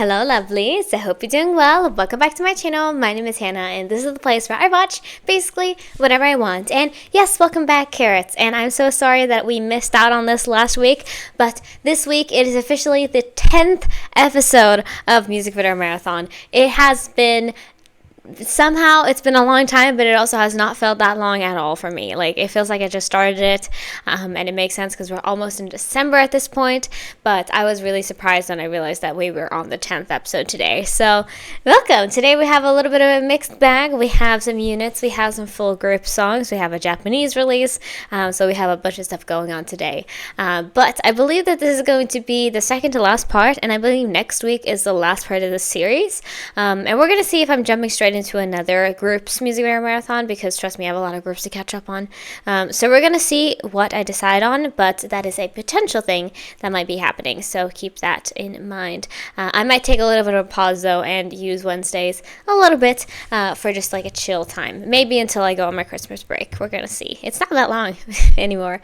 Hello lovelies, I hope you're doing well. Welcome back to my channel. My name is Hannah and this is the place where I watch basically whatever I want. And yes, welcome back carrots. And I'm so sorry that we missed out on this last week, but this week it is officially the 10th episode of Music Video Marathon. It has been somehow it's been a long time, but it also has not felt that long at all for me. Like, it feels like I just started it, and it makes sense because we're almost in December at this point, but I was really surprised when I realized that we were on the 10th episode today. So welcome. Today we have a little bit of a mixed bag. We have some units, we have some full group songs, we have a Japanese release, so we have a bunch of stuff going on today, but I believe that this is going to be the second to last part, and I believe next week is the last part of the series, and we're going to see if I'm jumping straight into another group's music video marathon, because trust me, I have a lot of groups to catch up on. So we're gonna see what I decide on, but that is a potential thing that might be happening, so keep that in mind. I might take a little bit of a pause though and use Wednesdays a little bit for just like a chill time, maybe until I go on my Christmas break. We're gonna see. It's not that long anymore,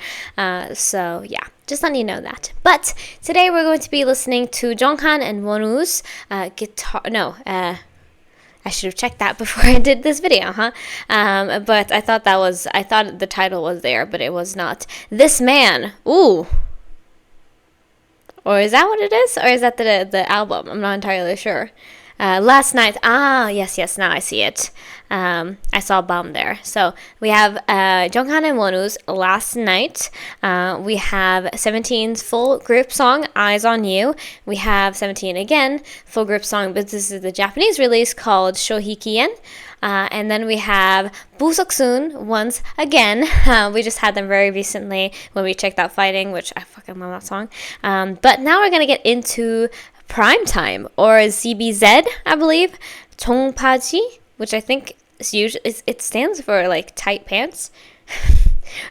so yeah, just letting you know that. But today we're going to be listening to JEONGHAN and WONWOO's I should have checked that before I did this video, huh? But I thought the title was there, but it was not. This Man. Ooh. Or is that what it is? Or is that the album? I'm not entirely sure. Last Night. Ah, yes, now I see it. I saw Bomb there. So we have JEONGHAN and WONWOO's Last Night. We have 17's full group song, Eyes on You. We have 17 again, full group song, but this is the Japanese release called Shohikigen. And then we have Busoksun once again. We just had them very recently when we checked out Fighting, which I fucking love that song. But now we're going to get into Prime Time, or CBZ, I believe, Chongpaji, which I think it stands for like tight pants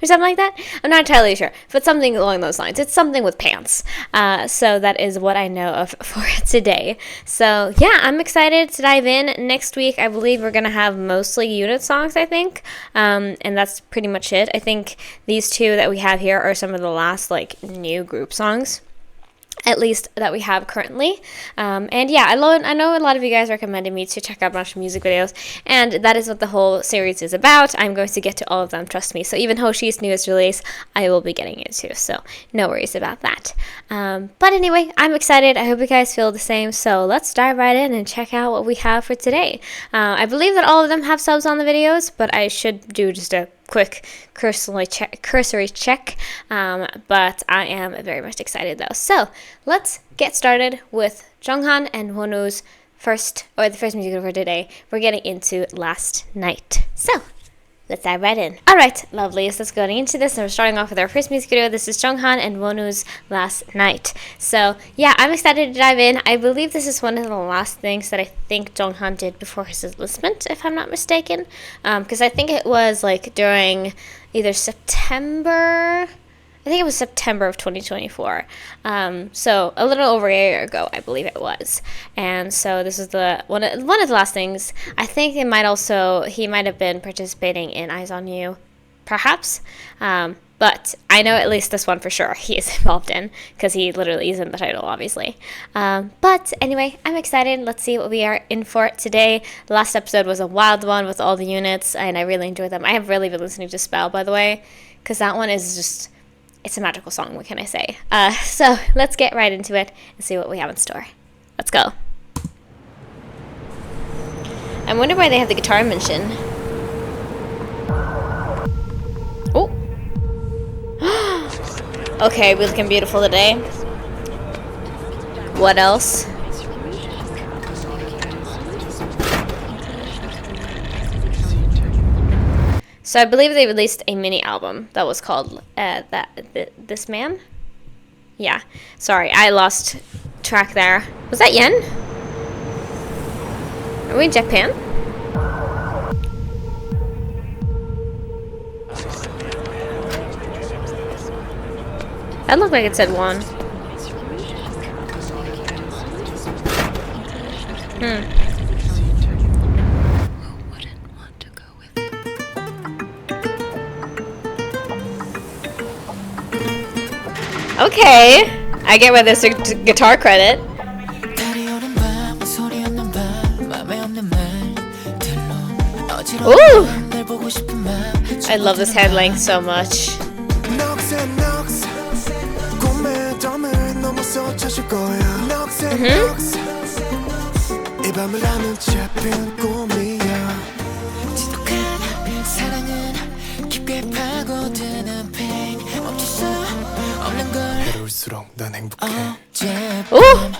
or something like that. I'm not entirely sure, but something along those lines. It's something with pants. So that is what I know of for today. So yeah, I'm excited to dive in. Next week, I believe we're gonna have mostly unit songs, I think, and that's pretty much it. I think these two that we have here are some of the last like new group songs, at least that we have currently. And yeah, I know a lot of you guys recommended me to check out a bunch of music videos, and that is what the whole series is about. I'm going to get to all of them, trust me. So even Hoshi's newest release, I will be getting into, so no worries about that. But anyway, I'm excited. I hope you guys feel the same, so let's dive right in and check out what we have for today. I believe that all of them have subs on the videos, but I should do just a quick cursory check, but I am very much excited though. So let's get started with JEONGHAN and WONWOO's the first music video for today. We're getting into Last Night. So let's dive right in. Alright, lovelies, let's go into this. And we're starting off with our first music video. This is JEONGHAN and WONWOO's Last Night. So yeah, I'm excited to dive in. I believe this is one of the last things that I think JEONGHAN did before his enlistment, if I'm not mistaken. Because I think it was like during either September of 2024. So a little over a year ago, I believe it was. And so this is one of the last things. I think he might have been participating in Eyes on You, perhaps. But I know at least this one for sure he is involved in, because he literally is in the title, obviously. But anyway, I'm excited. Let's see what we are in for today. The last episode was a wild one with all the units, and I really enjoyed them. I have really been listening to Spell, by the way, because that one is just, it's a magical song, what can I say? So let's get right into it and see what we have in store. Let's go. I wonder why they have the guitar mention. Oh. Okay, we're looking beautiful today. What else? So I believe they released a mini album that was called This Man? Yeah. Sorry, I lost track there. Was that Yen? Are we in Japan? That looked like it said one. Okay, I get why there's a guitar credit. Ooh! I love this head length so much. Ooh!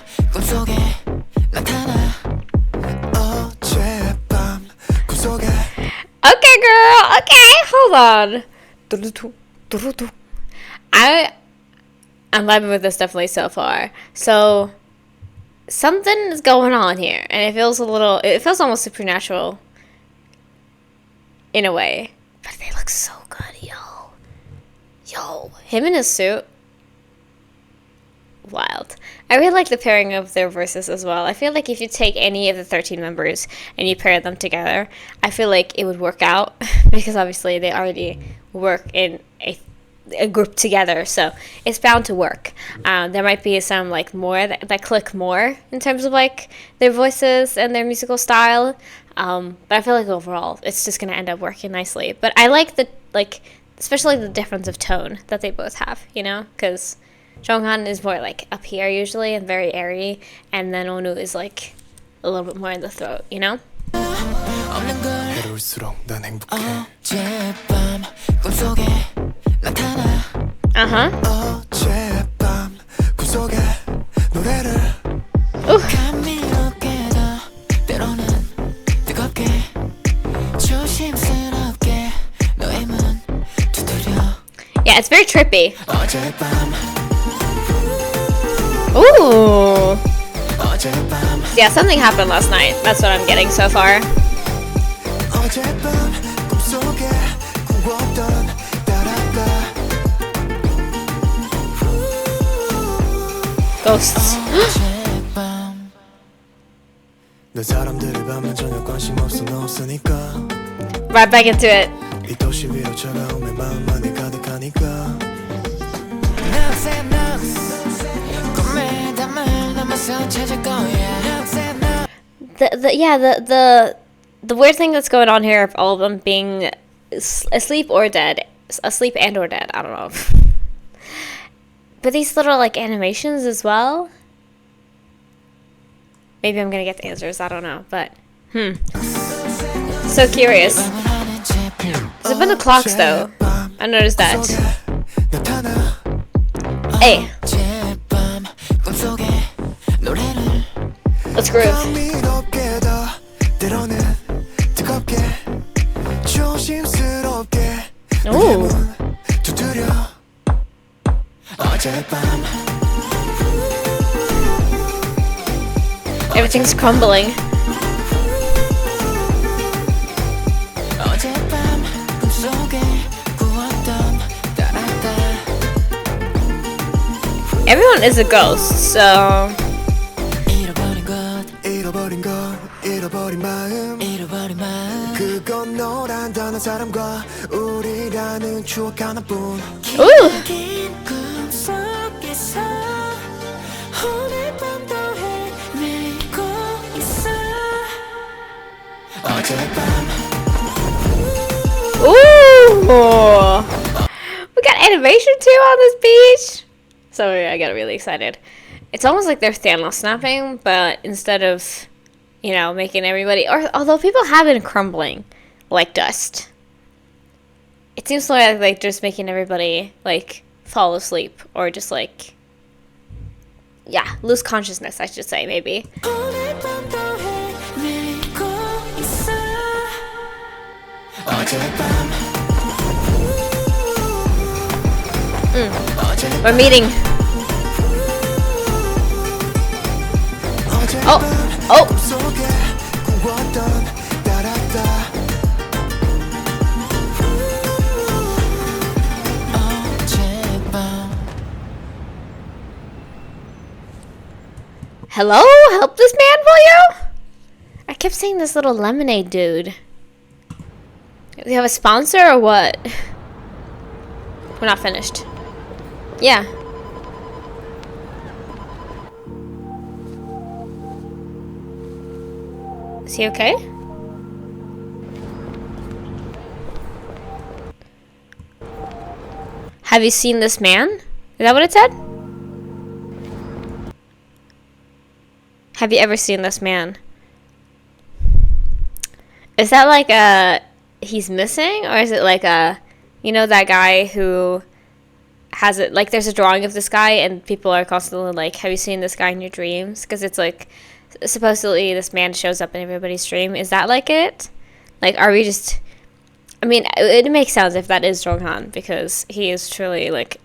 Okay, girl. Okay, hold on. I'm vibing with this definitely so far. So something is going on here, and it feels almost supernatural in a way. But they look so good, yo, him in his suit. Wild. I really like the pairing of their voices as well. I feel like if you take any of the 13 members and you pair them together, I feel like it would work out because obviously they already work in a group together, so it's bound to work. There might be some like more that click more in terms of like their voices and their musical style, but I feel like overall it's just gonna end up working nicely. But I like especially the difference of tone that they both have, because JEONGHAN is more like up here usually and very airy, and then WONWOO is like a little bit more in the throat, Uh-huh. Ooh. Yeah, it's very trippy. Ooh. Yeah, something happened last night. That's what I'm getting so far. Ghosts. Right back into it. The weird thing that's going on here of all of them being asleep or dead, asleep and or dead, I don't know. But these little like animations as well. Maybe I'm gonna get the answers, I don't know, but so curious. There's a bunch of clocks though. I noticed that. Hey. Let's groove. Ooh. Everything's crumbling. Everyone is a ghost, so ooh. Ooh. We got animation too on this beach. So I got really excited. It's almost like they're Thanos snapping, but instead of, making everybody, or although people have been crumbling like dust, it seems like just making everybody like fall asleep or just like, lose consciousness, I should say, maybe. We're meeting. Oh. Hello? Help this man, will you? I kept saying this little lemonade dude. Do you have a sponsor or what? We're not finished. Yeah. Is he okay? Have you seen this man? Is that what it said? Have you ever seen this man? Is that like a he's missing, or is it like a, you know, that guy who has it, like there's a drawing of this guy and people are constantly like, have you seen this guy in your dreams? Because it's like supposedly this man shows up in everybody's dream. Is that like it? Like, are we just, I mean, it makes sense if that is JEONGHAN, because he is truly like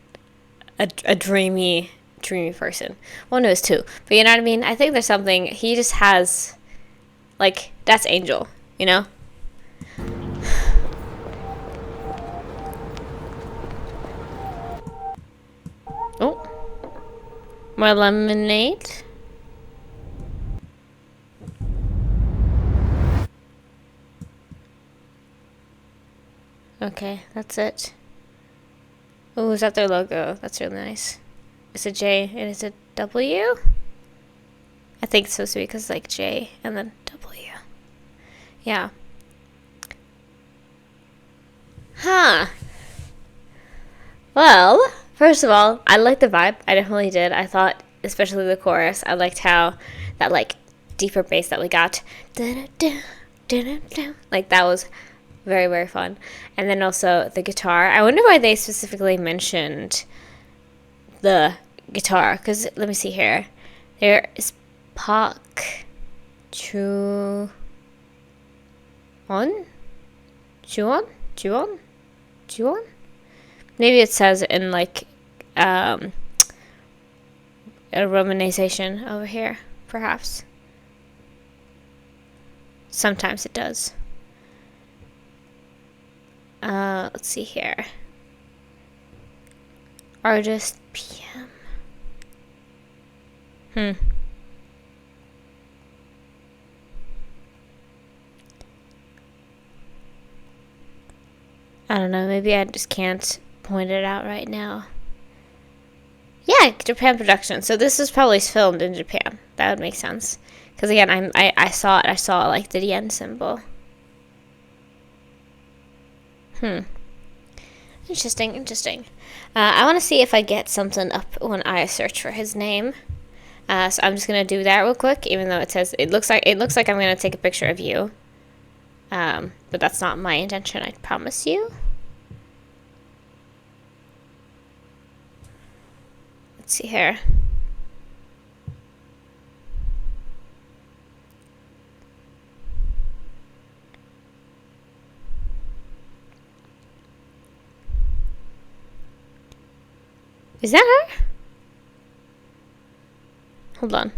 a dreamy person. One knows too, but you know what I mean? I think there's something, he just has, like, that's Angel, you know? Oh, more lemonade. Okay, that's it. Oh, is that their logo? That's really nice. It's a J and it's a W? I think it's supposed to be because like J and then W. Yeah. Huh. Well, first of all, I liked the vibe. I definitely did. I thought, especially the chorus, I liked how that like deeper bass that we got. Like that was very, very fun. And then also the guitar. I wonder why they specifically mentioned the guitar, because let me see here. There is Park Juwon? Juwon? Maybe it says in like a romanization over here, perhaps. Sometimes it does. Let's see here. Artist PM. I don't know, maybe I just can't point it out right now. Yeah, Japan production. So this is probably filmed in Japan. That would make sense. Because again, I saw it. I saw like the yen symbol. Interesting. I want to see if I get something up when I search for his name. So I'm just gonna do that real quick, even though it says it looks like I'm gonna take a picture of you. But that's not my intention, I promise you. Let's see here. Is that her? Hold on.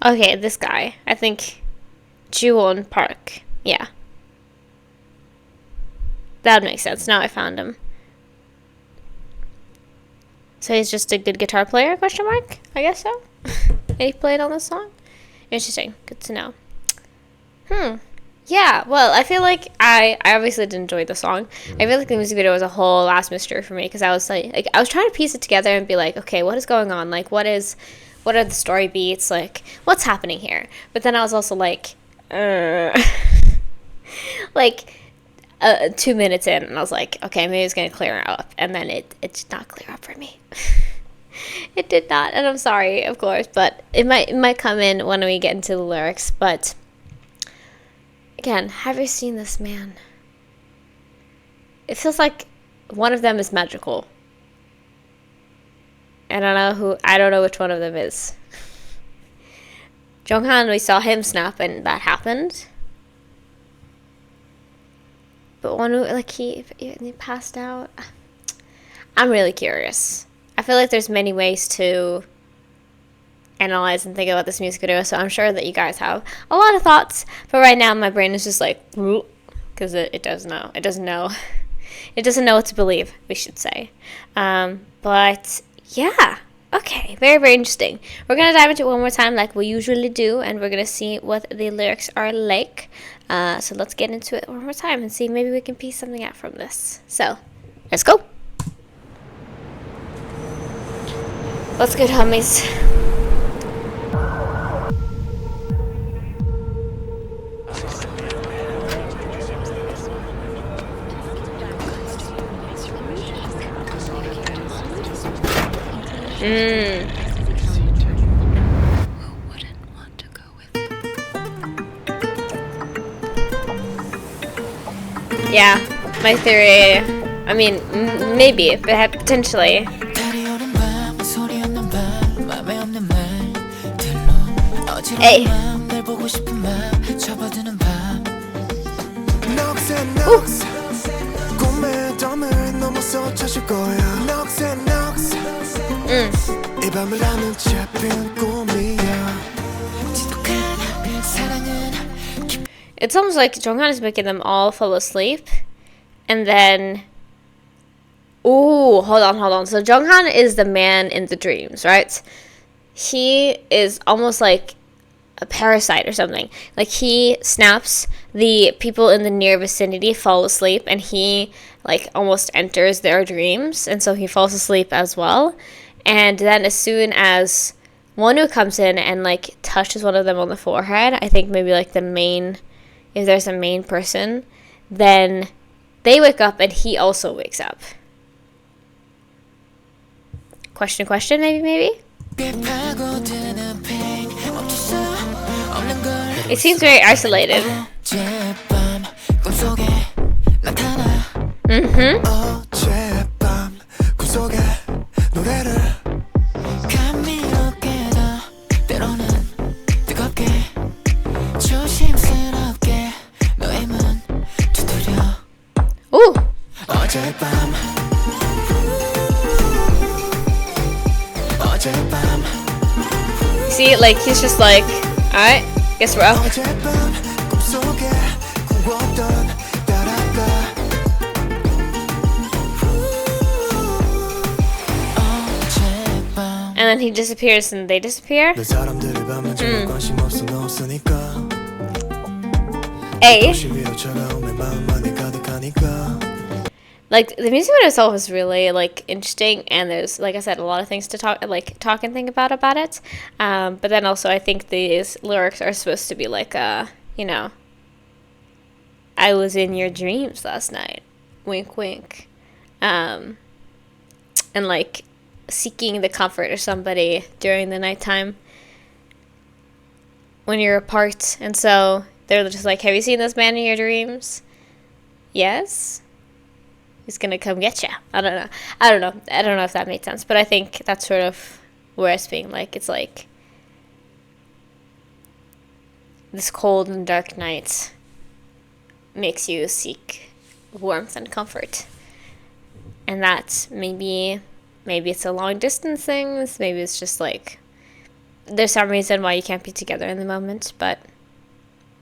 Okay, this guy. I think Juwon Park. Yeah. That makes sense. Now I found him. So he's just a good guitar player, question mark? I guess so. And he played on this song? Interesting. Good to know. Yeah, well, I feel like I obviously did enjoy the song. I feel like the music video was a whole last mystery for me, because I was like I was trying to piece it together and be like, okay, what is going on? Like, what are the story beats? Like, what's happening here? But then I was also like, like 2 minutes in, and I was like, okay, maybe it's gonna clear up, and then it did not clear up for me. It did not, and I'm sorry, of course, but it might come in when we get into the lyrics. But again, have you seen this man? It feels like one of them is magical. I don't know which one of them is. JEONGHAN, we saw him snap and that happened. But WONWOO, like he passed out. I'm really curious. I feel like there's many ways to analyze and think about this music video, so I'm sure that you guys have a lot of thoughts. But right now my brain is just like, because it doesn't know. It doesn't know. It doesn't know what to believe, we should say. But yeah. Okay, very, very interesting. We're going to dive into it one more time like we usually do, and we're going to see what the lyrics are like. So let's get into it one more time and see maybe we can piece something out from this. So, let's go. What's good, homies? Yeah, my theory. I mean, maybe, but potentially. Hey. It's almost like JEONGHAN is making them all fall asleep, and then, ooh, hold on. So JEONGHAN is the man in the dreams, right? He is almost like a parasite or something. Like, he snaps, the people in the near vicinity fall asleep, and he like almost enters their dreams, and so he falls asleep as well. And then as soon as WONWOO comes in and like touches one of them on the forehead, I think maybe like the main, if there's a main person, then they wake up and he also wakes up. Question, maybe? It seems very isolated. Ooh. See, like, he's just like, alright, guess we're up. And then he disappears and they disappear. Hey. Like, the music video itself is really like interesting, and there's, like I said, a lot of things to talk and think about it. But then also I think these lyrics are supposed to be like, you know, I was in your dreams last night, wink wink, and like seeking the comfort of somebody during the nighttime when you're apart. And so they're just like, have you seen this man in your dreams? Yes. He's gonna come get you. I don't know if that made sense, but I think that's sort of where it's being like, it's like this cold and dark night makes you seek warmth and comfort, and that maybe it's a long distance thing. Maybe it's just like there's some reason why you can't be together in the moment, but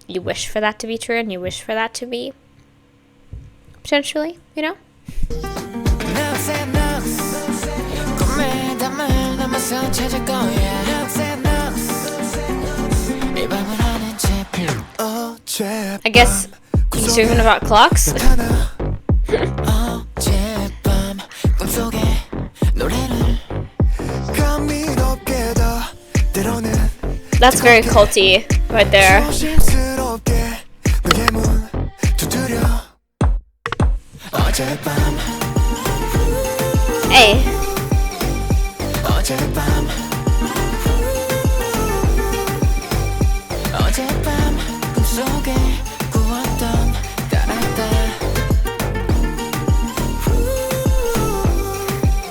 you wish for that to be true, and you wish for that to be potentially, you know. I guess he's dreaming about clocks. That's very culty right there. Hey.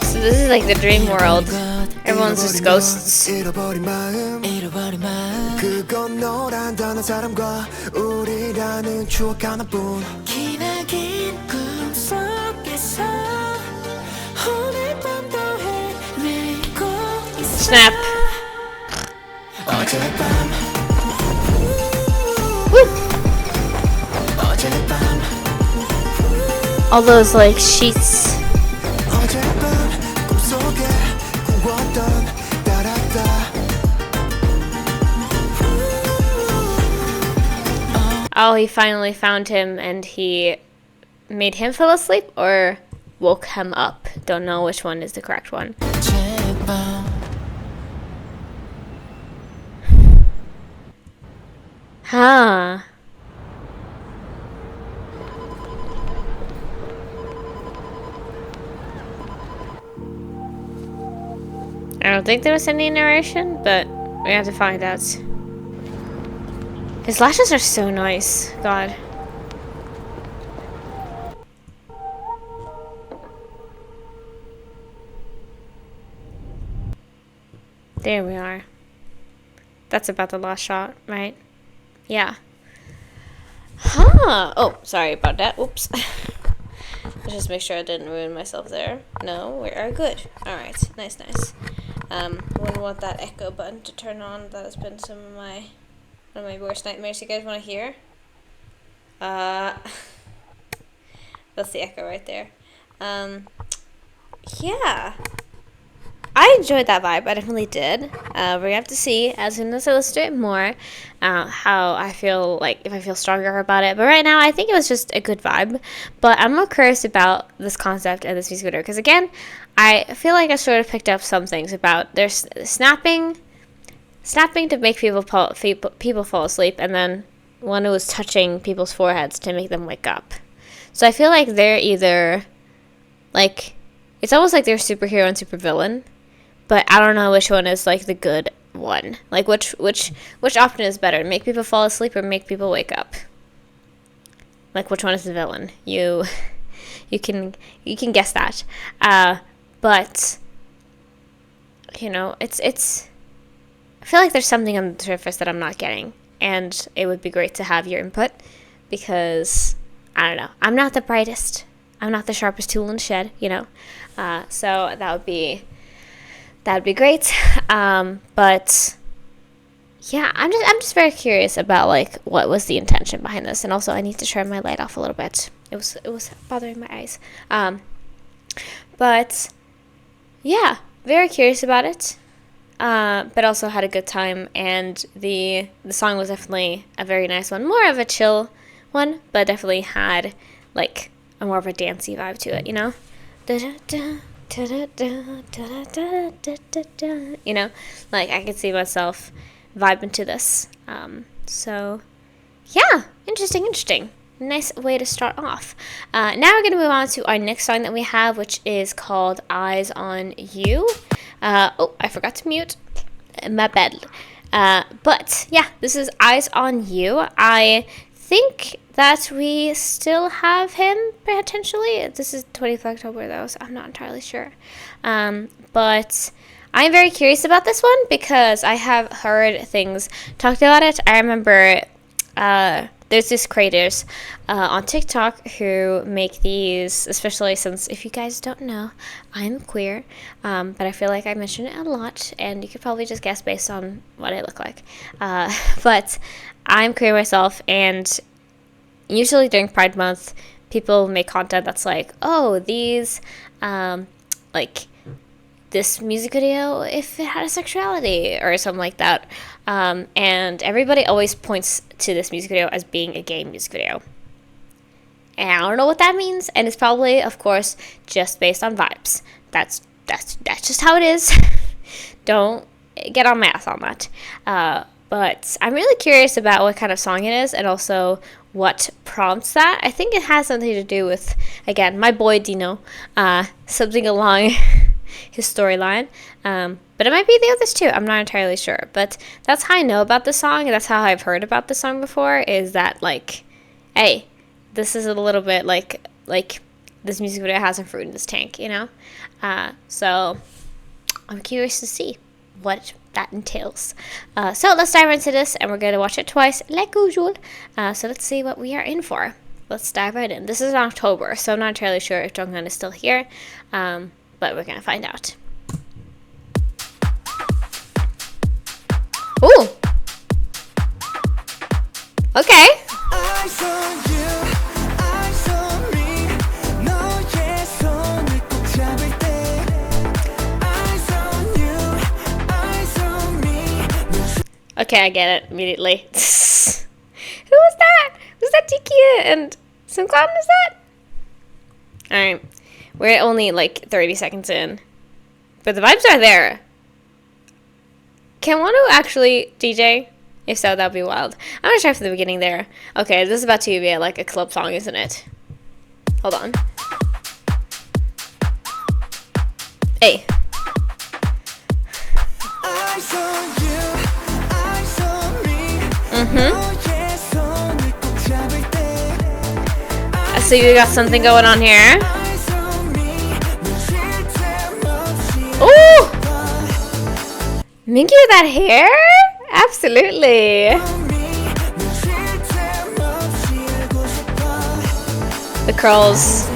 So this is like the dream world. Everyone's just ghosts. Snap. Woo. All those like sheets. Oh, he finally found him and he made him fall asleep or woke him up. Don't know which one is the correct one. Huh. I don't think there was any narration, but we have to find out. His lashes are so nice. God. There we are. That's about the last shot, right? Yeah. Huh. Oh, sorry about that. Oops. Let's just make sure I didn't ruin myself there. No, we are good. Alright. Nice, nice. Wouldn't want that echo button to turn on. That has been one of my worst nightmares. You guys want to hear? That's the echo right there. Yeah. I enjoyed that vibe. I definitely did. We're gonna have to see as soon as I listen to it more how I feel, like if I feel stronger about it. But right now, I think it was just a good vibe. But I'm more curious about this concept and this music video because again, I feel like I sort of picked up some things about there's snapping to make people fall asleep, and then one who was touching people's foreheads to make them wake up. So I feel like they're either like it's almost like they're superhero and supervillain. But I don't know which one is, like, the good one. Like, which option is better? Make people fall asleep or make people wake up? Like, which one is the villain? You can guess that. But, you know, it's... I feel like there's something on the surface that I'm not getting. And it would be great to have your input. Because, I don't know. I'm not the brightest. I'm not the sharpest tool in the shed, you know. So that would be great. But yeah, I'm just very curious about like what was the intention behind this, and also I need to turn my light off a little bit. It was bothering my eyes. But yeah, very curious about it. But also had a good time, and the song was definitely a very nice one, more of a chill one, but definitely had like a more of a dancey vibe to it, you know. You know, like I could see myself vibing to this. So yeah, interesting. Nice way to start off. Now we're gonna move on to our next song that we have, which is called Eyes on You. Oh, I forgot to mute. My bad. But yeah, this is Eyes on You. I think that we still have him, potentially. This is 20th October, though, so I'm not entirely sure. But I'm very curious about this one because I have heard things talked about it. I remember there's these creators on TikTok who make these, especially since, if you guys don't know, I'm queer, but I feel like I mention it a lot, and you could probably just guess based on what I look like. But I'm queer myself, and usually during Pride Month, people make content that's like, oh, these, like, this music video, if it had a sexuality, or something like that. And everybody always points to this music video as being a gay music video. And I don't know what that means, and it's probably, of course, just based on vibes. That's just how it is. Don't get on my ass on that. But I'm really curious about what kind of song it is, and also what prompts that. I think it has something to do with, again, my boy Dino, something along his storyline. But it might be the others too. I'm not entirely sure. But that's how I know about the song, and that's how I've heard about the song before, is that, like, hey, this is a little bit like this music video has some fruit in this tank, you know? So I'm curious to see what that entails. So let's dive into this, and we're going to watch it twice, like usual. So let's see what we are in for. Let's dive right in. This is in October, so I'm not entirely sure if JEONGHAN is still here, but we're going to find out. Ooh! Okay. Okay, I get it immediately. Who was that? Was that Tikia and Seungkwan? Is that? Alright. We're only like 30 seconds in. But the vibes are there. Can WONWOO actually DJ? If so, that would be wild. I'm gonna try from the beginning there. Okay, this is about to be like a club song, isn't it? Hold on. Hey. So you got something going on here. Ooh! Minky with that hair? Absolutely. The curls.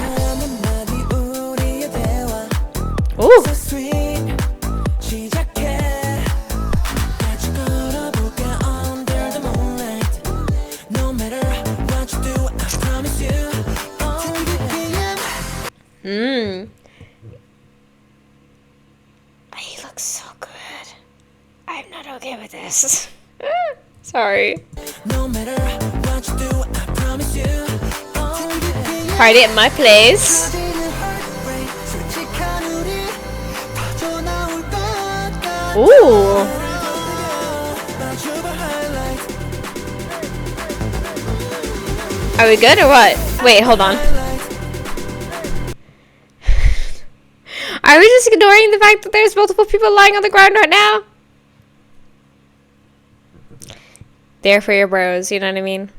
Ooh. He looks so good. I'm not okay with this. Sorry. Party at my place. Ooh. Are we good or what? Wait, hold on. Are we just ignoring the fact that there's multiple people lying on the ground right now? There for your bros, you know what I mean?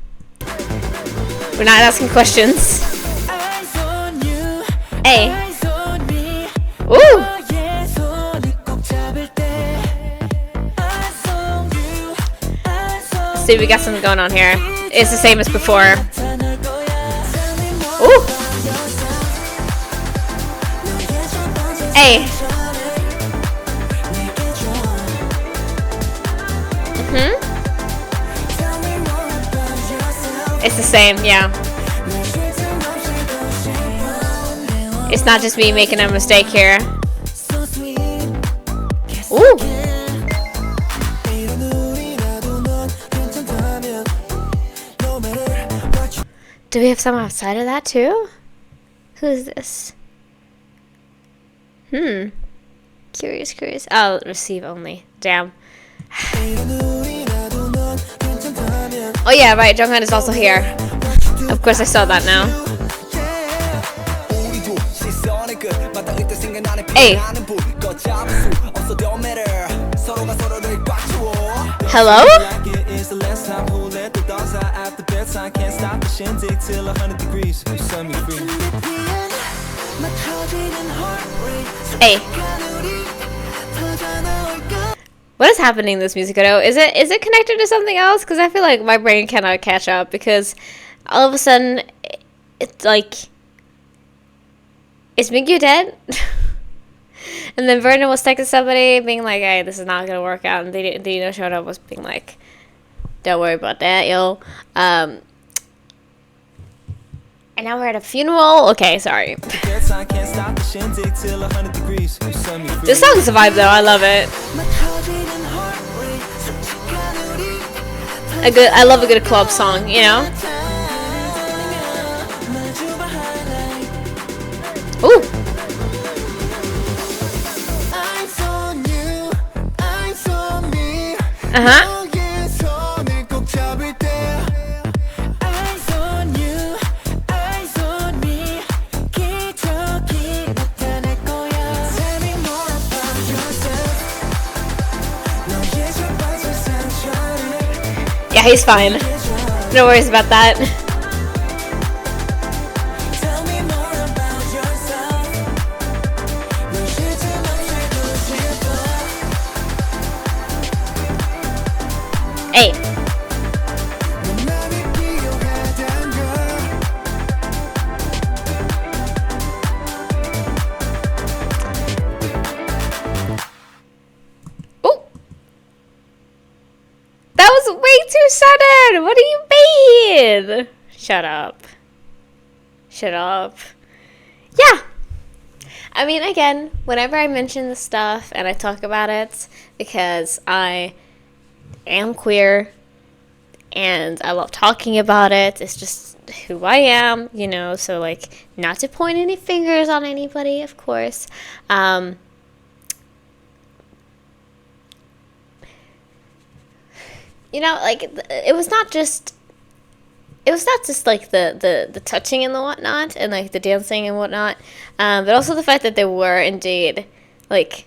We're not asking questions. Hey. Ooh. Let's see, we got something going on here. It's the same as before. Ooh. Hey. It's the same, yeah. It's not just me making a mistake here. Ooh. Do we have some outside of that too? Who is this? Curious. Oh, receive only. Damn. Oh yeah, right. JEONGHAN is also here. Of course, I saw that now. Hey. Hello? Hey. What is happening in this music video? Is it connected to something else? Because I feel like my brain cannot catch up, because all of a sudden it's like, is Mingyu dead? And then Vernon was texting somebody being like, hey, this is not gonna work out, and Dino showed up was being like, don't worry about that, yo. And now we're at a funeral. Okay, sorry. This song is a vibe though, I love it. I love a good club song, you know? Ooh. Uh-huh. Yeah, he's fine. No worries about that. Hey. Oh. That was way too sudden. What do you mean? Shut up. Shut up. Yeah. I mean, again, whenever I mention this stuff and I talk about it, because I am queer and I love talking about it. It's just who I am, you know, so like, not to point any fingers on anybody, of course. You know, like, it was not just like the touching and the whatnot, and like the dancing and whatnot, but also the fact that they were indeed, like,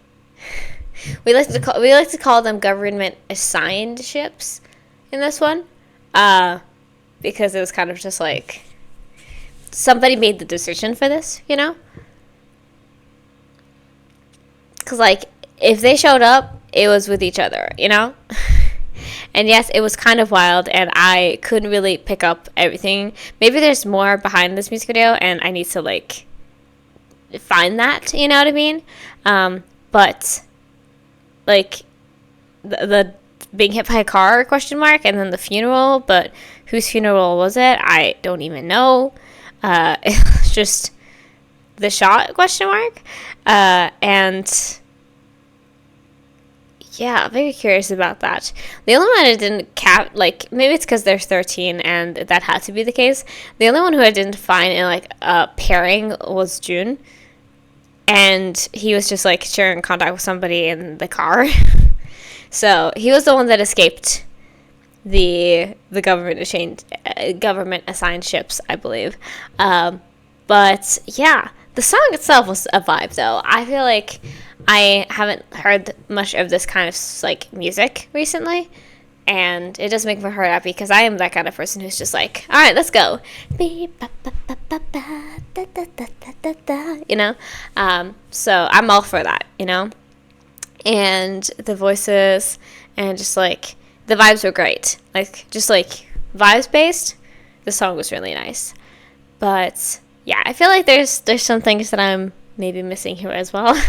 we like to call them government assigned ships in this one, because it was kind of just like somebody made the decision for this, you know? Because like, if they showed up it was with each other, you know? And yes, it was kind of wild, and I couldn't really pick up everything. Maybe there's more behind this music video, and I need to, like, find that, you know what I mean? But, like, the being hit by a car, question mark, and then the funeral, but whose funeral was it? I don't even know. It's just the shot, question mark? And yeah, very curious about that. The only one I didn't like, maybe it's because they're 13 and that had to be the case. The only one who I didn't find in, like, a pairing was June. And he was just, like, sharing contact with somebody in the car. So he was the one that escaped the government assigned ships, I believe. But yeah, the song itself was a vibe, though. I feel like I haven't heard much of this kind of, like, music recently, and it does make my heart happy because I am that kind of person who's just like, all right, let's go, you know. So I'm all for that, you know. And the voices and just, like, the vibes were great, like, just, like, vibes based. The song was really nice, but yeah, I feel like there's some things that I'm maybe missing here as well.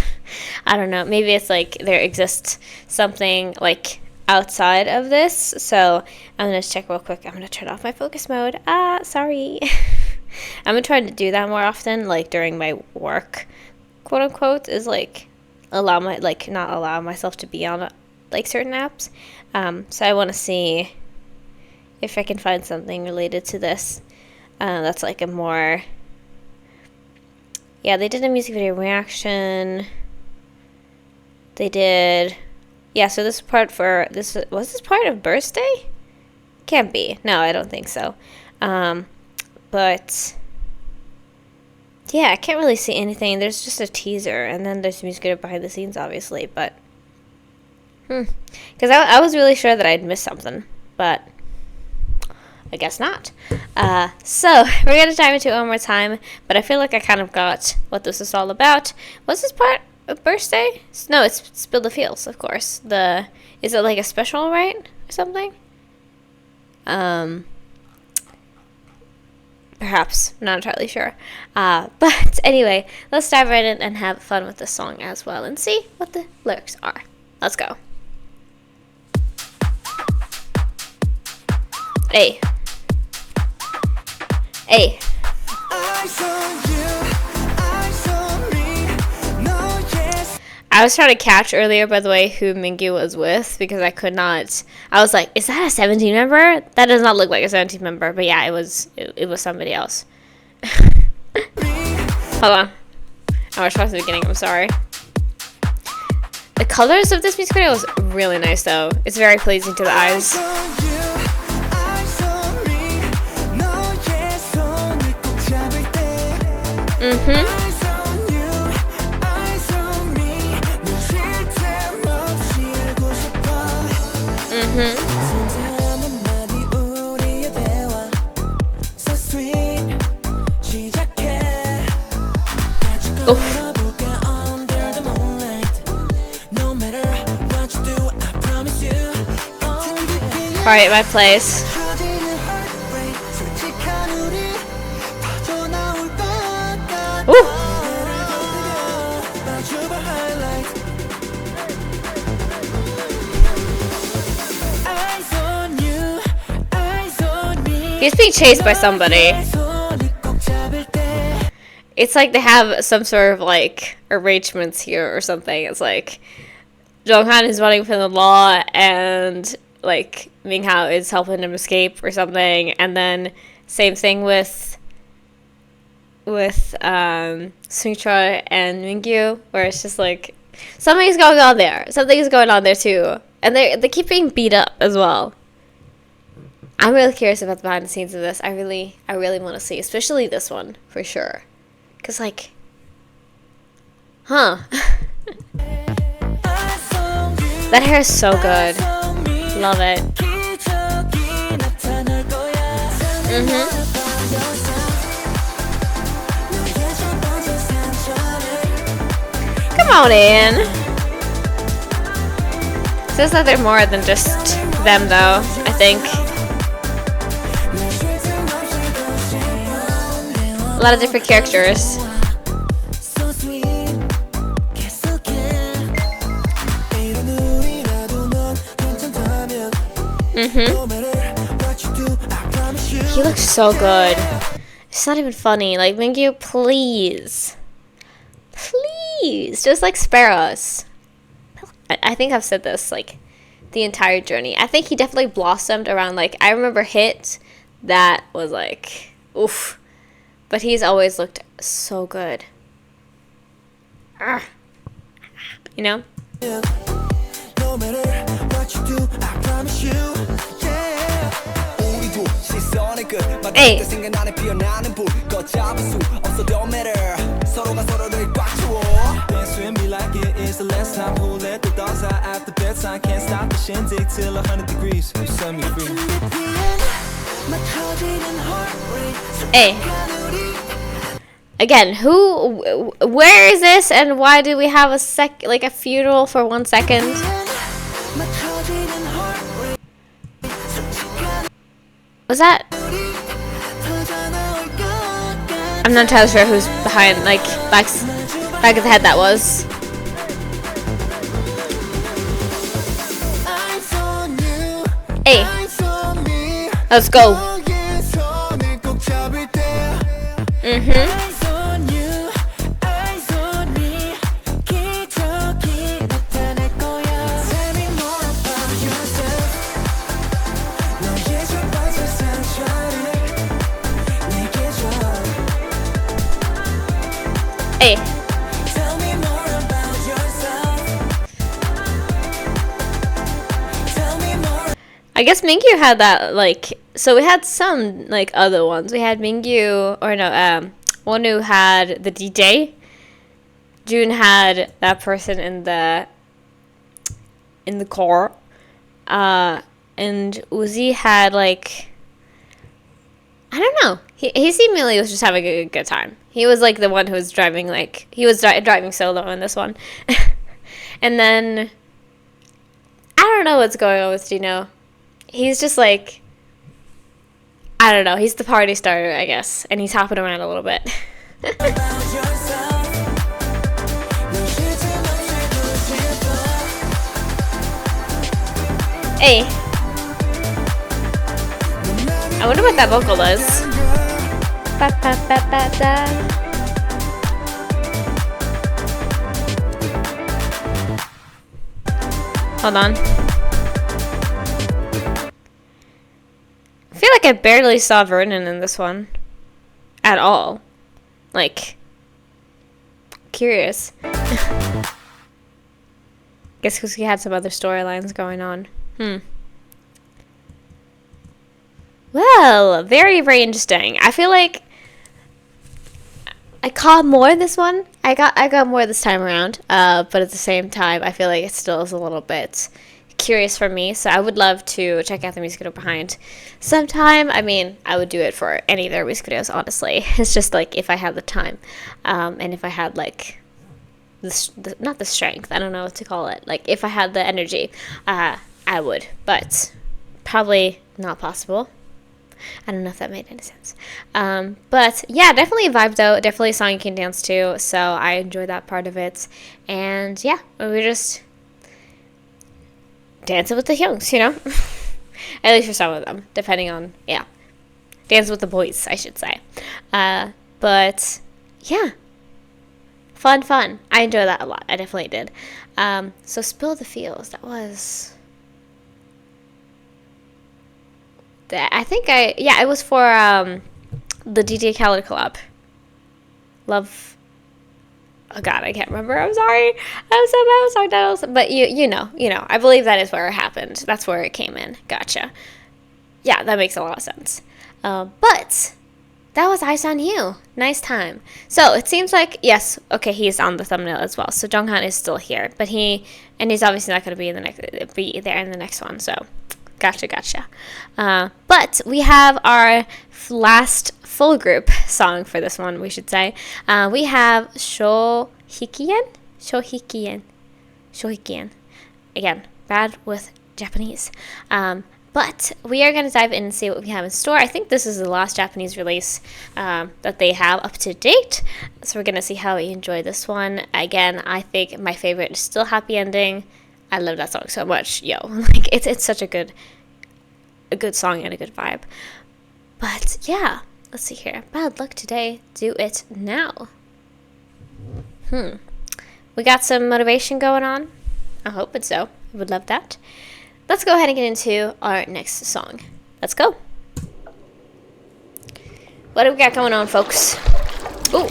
I don't know. Maybe it's like there exists something, like, outside of this. So I'm going to check real quick. I'm going to turn off my focus mode. Sorry. I'm going to try to do that more often, like, during my work, quote unquote, is, like, not allow myself to be on, like, certain apps. So I want to see if I can find something related to this. That's, like, a more... Yeah, they did a music video reaction. They did... Yeah, so this part for... Was this part of Birthday? Can't be. No, I don't think so. But... Yeah, I can't really see anything. There's just a teaser, and then there's music video behind the scenes, obviously, but... Because I was really sure that I'd missed something, but... I guess not. So, we're going to dive into it one more time, but I feel like I kind of got what this is all about. Was this part of Birthday? No, it's Spill the Feels, of course. Is it like a special, right? Or something? Perhaps. I'm not entirely sure. But anyway, let's dive right in and have fun with this song as well and see what the lyrics are. Let's go. Hey. Hey. I was trying to catch earlier, by the way, who Mingyu was with, because I could not. I was like, is that a 17 member? That does not look like a 17 member, but yeah, it was somebody else. Hold on. I was trying to the beginning, I'm sorry. The colors of this music video was really nice, though. It's very pleasing to the eyes. Alright, my place. Ooh. He's being chased by somebody. It's like they have some sort of, like, arrangements here or something. It's like JEONGHAN is running from the law and, like, Minghao is helping him escape or something. And then same thing with Sungcha and Mingyu, where it's just like something's going on there. Something's going on there too. And they keep being beat up as well. I'm really curious about the behind the scenes of this. I really want to see, especially this one, for sure. Because, like, that hair is so good. Love it. Come on in. says that they're more than just them, though, I think. A lot of different characters. He looks so good. It's not even funny. Like, Mingyu, please. Please. Just, like, spare us. I think I've said this, like, the entire journey. I think he definitely blossomed around, like, I remember Hit. That was, like, oof. But he's always looked so good. You know? Yeah. No matter what you do, I promise you. Hey. Hey. Again, where is this, and why do we have a funeral for 1 second? Was that? I'm not entirely sure who's behind, like, back of the head that was. Hey. Let's go. Hey. I guess Mingyu had that, like, so we had some, like, other ones. We had Mingyu, or no, WONWOO had the DJ. June had that person in the car. And Uzi had, like, I don't know. He seemingly was just having a good time. He was, like, the one who was driving, like, he was driving solo in this one. And then, I don't know what's going on with Gino. He's just, like, I don't know. He's the party starter, I guess. And he's hopping around a little bit. Hey. I wonder what that vocal was. Ba, ba, ba, ba, da. Hold on. I feel like I barely saw Vernon in this one. At all. Like, curious. Guess because he had some other storylines going on. Well, very, very interesting. I feel like I caught more this one. I got more this time around. But at the same time, I feel like it still is a little bit curious for me. So I would love to check out the music video behind sometime. I mean, I would do it for any of their music videos, honestly. It's just like if I had the time, and if I had like not the strength. I don't know what to call it. Like if I had the energy, I would. But probably not possible. I don't know if that made any sense. But yeah, definitely a vibe though. Definitely a song you can dance to. So I enjoyed that part of it. And yeah, we were just dancing with the Hyungs, you know? At least for some of them, depending on, yeah. Dance with the boys, I should say. But yeah. Fun. I enjoyed that a lot. I definitely did. So Spill the Feels. That was... I think it was for the DJ Khaled collab. Love. Oh God, I can't remember. I'm sorry. I'm so bad with song titles. But you know. I believe that is where it happened. That's where it came in. Gotcha. Yeah, that makes a lot of sense. But that was Eyes on You. Nice time. So it seems like yes. Okay, he's on the thumbnail as well. So JEONGHAN is still here, but he's obviously not going to be there in the next one. So. Gotcha. But we have our last full group song for this one, we should say. We have Shohikigen. Again, bad with Japanese. But we are going to dive in and see what we have in store. I think this is the last Japanese release that they have up to date. So we're going to see how we enjoy this one. Again, I think my favorite is still Happy Ending. I love that song so much. Yo, like it's such a good song and a good vibe. But yeah, let's see here. Bad luck today. Do it now. We got some motivation going on. I hope it's so. I would love that. Let's go ahead and get into our next song. Let's go. What do we got going on, folks? Ooh.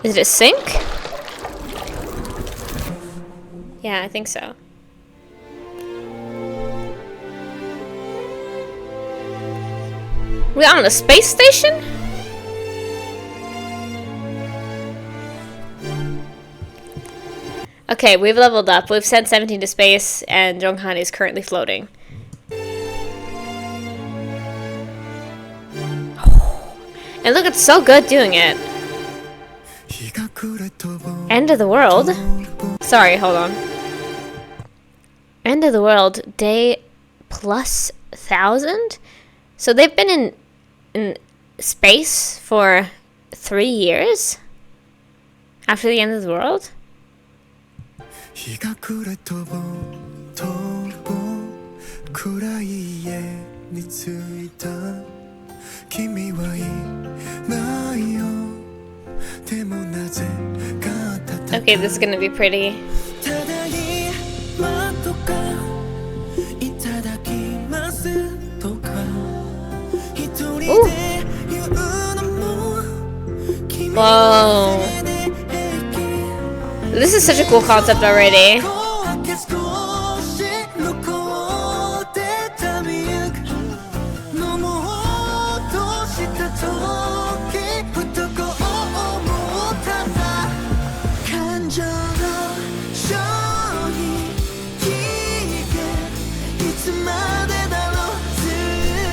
Is it a sync? Yeah, I think so. We're on a space station? Okay, we've leveled up. We've sent 17 to space, and JEONGHAN is currently floating. And look, it's so good doing it. End of the world? Sorry, hold on. End of the world, day plus 1,000? So they've been in space for 3 years? After the end of the world? Okay, this is gonna be pretty. Ooh. Whoa. This is such a cool concept already.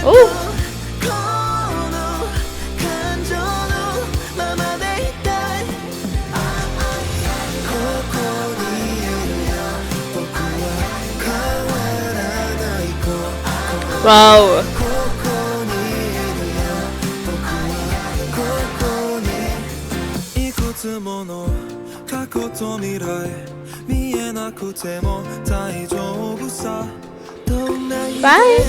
Ooh. Wow. Bye.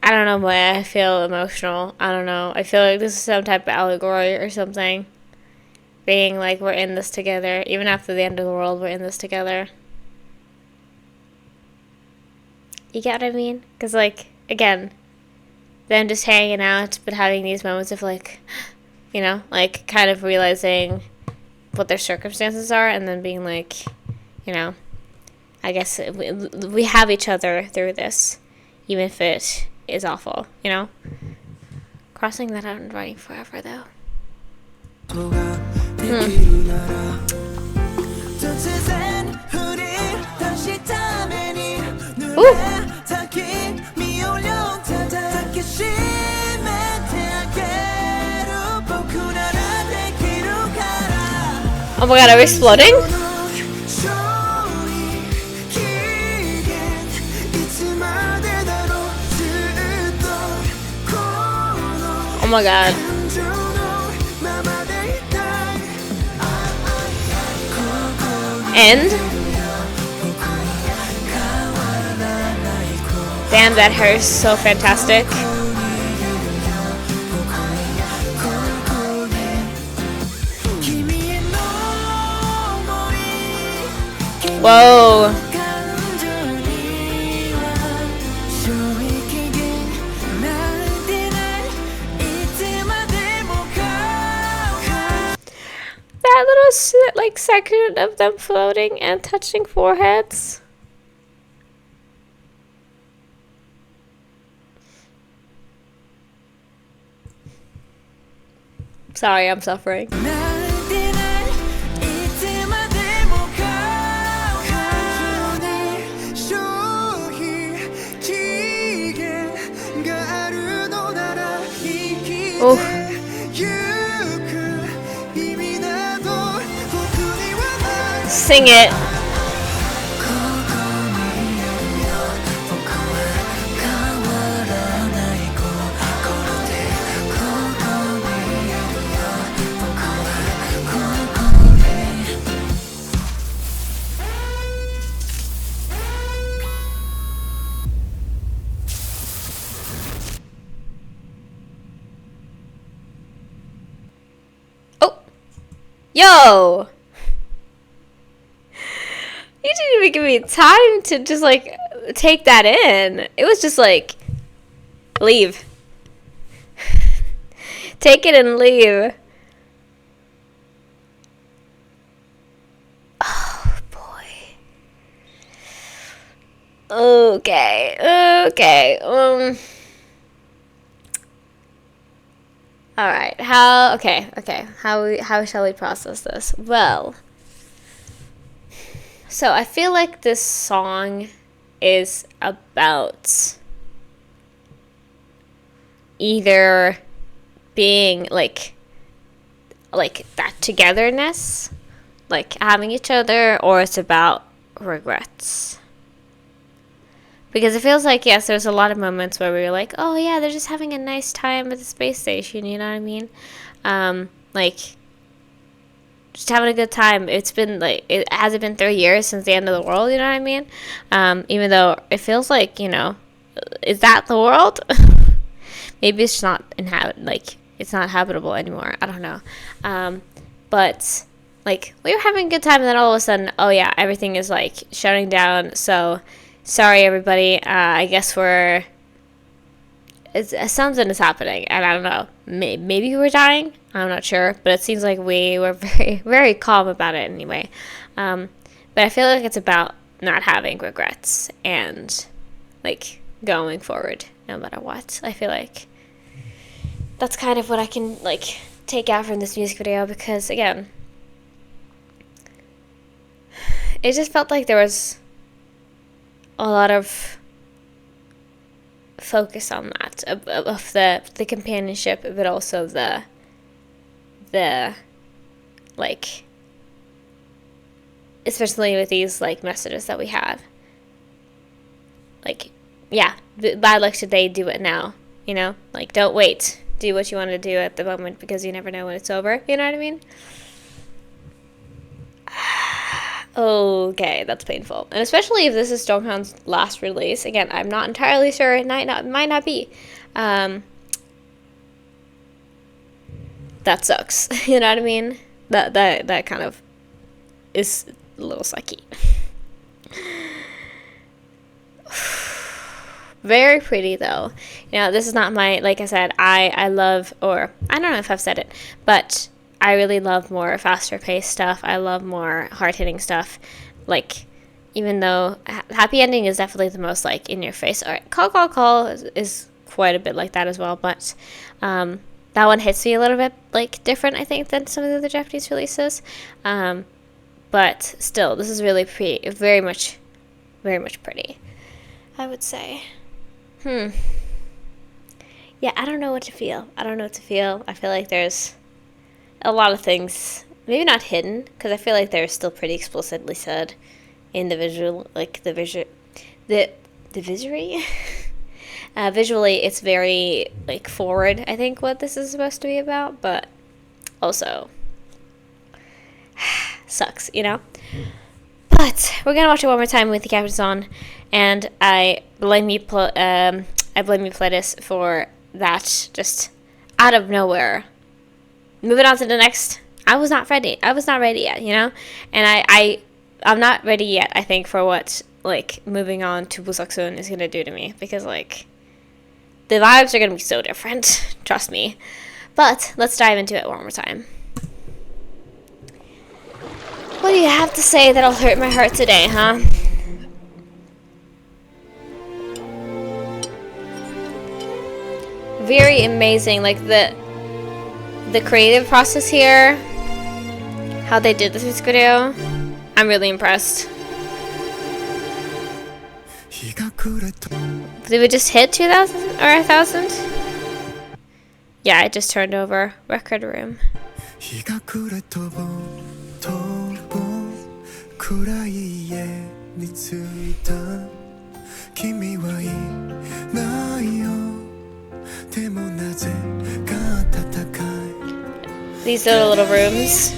I don't know why I feel emotional. I don't know. I feel like this is some type of allegory or something. Being like, we're in this together. Even after the end of the world, we're in this together. You get what I mean? Because, like, again, them just hanging out, but having these moments of, like, you know, like, kind of realizing what their circumstances are, and then being like, you know, I guess we have each other through this, even if it is awful, you know? Crossing that out and running forever, though. Ooh. Oh my god, are we exploding? Oh my god. And damn, that hair is so fantastic. Whoa. That little like second of them floating and touching foreheads. Sorry, I'm suffering. Sing it. Oh, yo. You didn't even give me time to just like take that in. It was just like, leave. Take it and leave. Oh boy. Okay. All right. Okay. How shall we process this? Well, so I feel like this song is about either being like that togetherness, like having each other, or it's about regrets. Because it feels like, yes, there's a lot of moments where we were like, oh yeah, they're just having a nice time at the space station, you know what I mean? Like, just having a good time. It's been like, it hasn't been 3 years since the end of the world, you know what I mean? Even though it feels like, you know, is that the world? Maybe it's not it's not habitable anymore. I don't know. But like, we were having a good time, and then all of a sudden, oh yeah, everything is like shutting down. So sorry everybody. I guess something is happening, and I don't know. Maybe we were dying. I'm not sure, but it seems like we were very, very calm about it anyway. But I feel like it's about not having regrets and like going forward no matter what. I feel like that's kind of what I can like take out from this music video, because again, it just felt like there was a lot of focus on that of the companionship, but also the like, especially with these like messages that we have, like, yeah, bad luck today, do it now, you know, like, don't wait, do what you want to do at the moment, because you never know when it's over, you know what I mean? Okay, that's painful. And especially if this is JEONGHAN's last release. Again, I'm not entirely sure. It might not be. That sucks. You know what I mean? That kind of is a little sucky. Very pretty though. You know, this is not my, like I said, I love, or I don't know if I've said it, but I really love more faster paced stuff. I love more hard hitting stuff. Like, even though Happy Ending is definitely the most like in your face. All right, Call is quite a bit like that as well, but that one hits me a little bit like different, I think, than some of the other Japanese releases. But still, this is really pretty, very much pretty, I would say. Yeah, I don't know what to feel. I feel like there's a lot of things, maybe not hidden, because I feel like they're still pretty explicitly said in the visual, like the visual, the visually. Visually, it's very like forward, I think, what this is supposed to be about, but also sucks, you know. But we're gonna watch it one more time with the captions on, and I blame you Pledis for that, just out of nowhere. Moving on to the next. I was not ready yet, you know? And I'm not ready yet, I think, for what, like, moving on to Busaksun is going to do to me. Because, like, the vibes are going to be so different. Trust me. But, let's dive into it one more time. What do you have to say that'll hurt my heart today, huh? Very amazing, like, the creative process here, how they did this music video, I'm really impressed. Did we just hit 2,000 or 1,000? Yeah, I just turned over record room. These are the little rooms.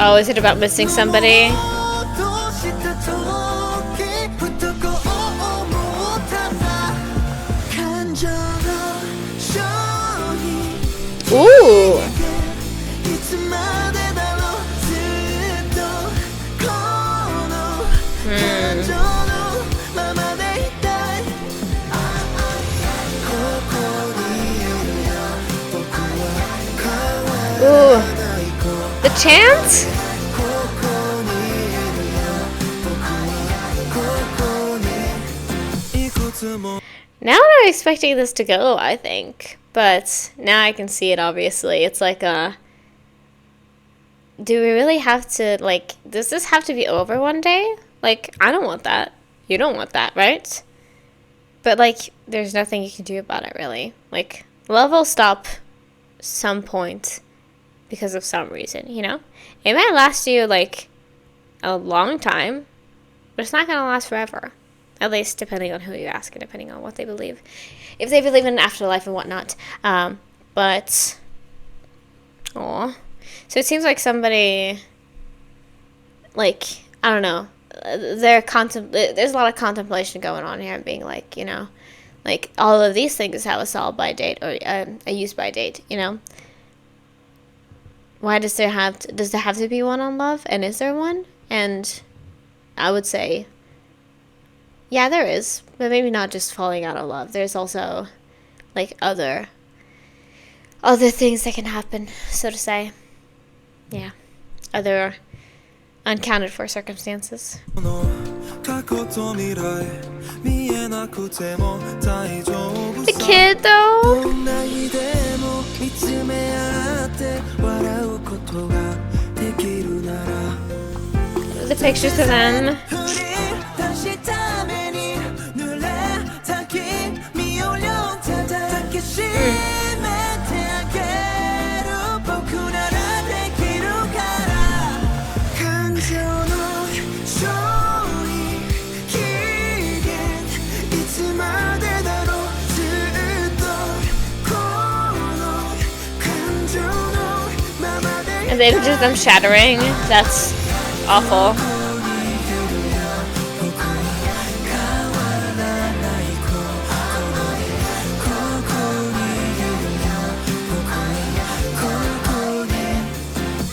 Oh, is it about missing somebody? Ooh. Ooh. The chant? Now I'm expecting this to go, I think. But now I can see it, obviously. It's like a... Do we really have to, like... Does this have to be over one day? Like, I don't want that. You don't want that, right? But, like, there's nothing you can do about it, really. Like, love will stop some point because of some reason, you know? It might last you, like, a long time, but it's not going to last forever. At least depending on who you ask and depending on what they believe. If they believe in an afterlife and whatnot. But, aw. So it seems like somebody, like, I don't know. There's a lot of contemplation going on here and being like, you know, like all of these things have a solve by date or a use by date, you know. Why does there have to be one on love? And is there one? And I would say, yeah, there is, but maybe not just falling out of love. There's also, like, other things that can happen, so to say. Yeah, other uncounted for circumstances. The kid, though. The pictures of them. And then just them shattering. That's awful.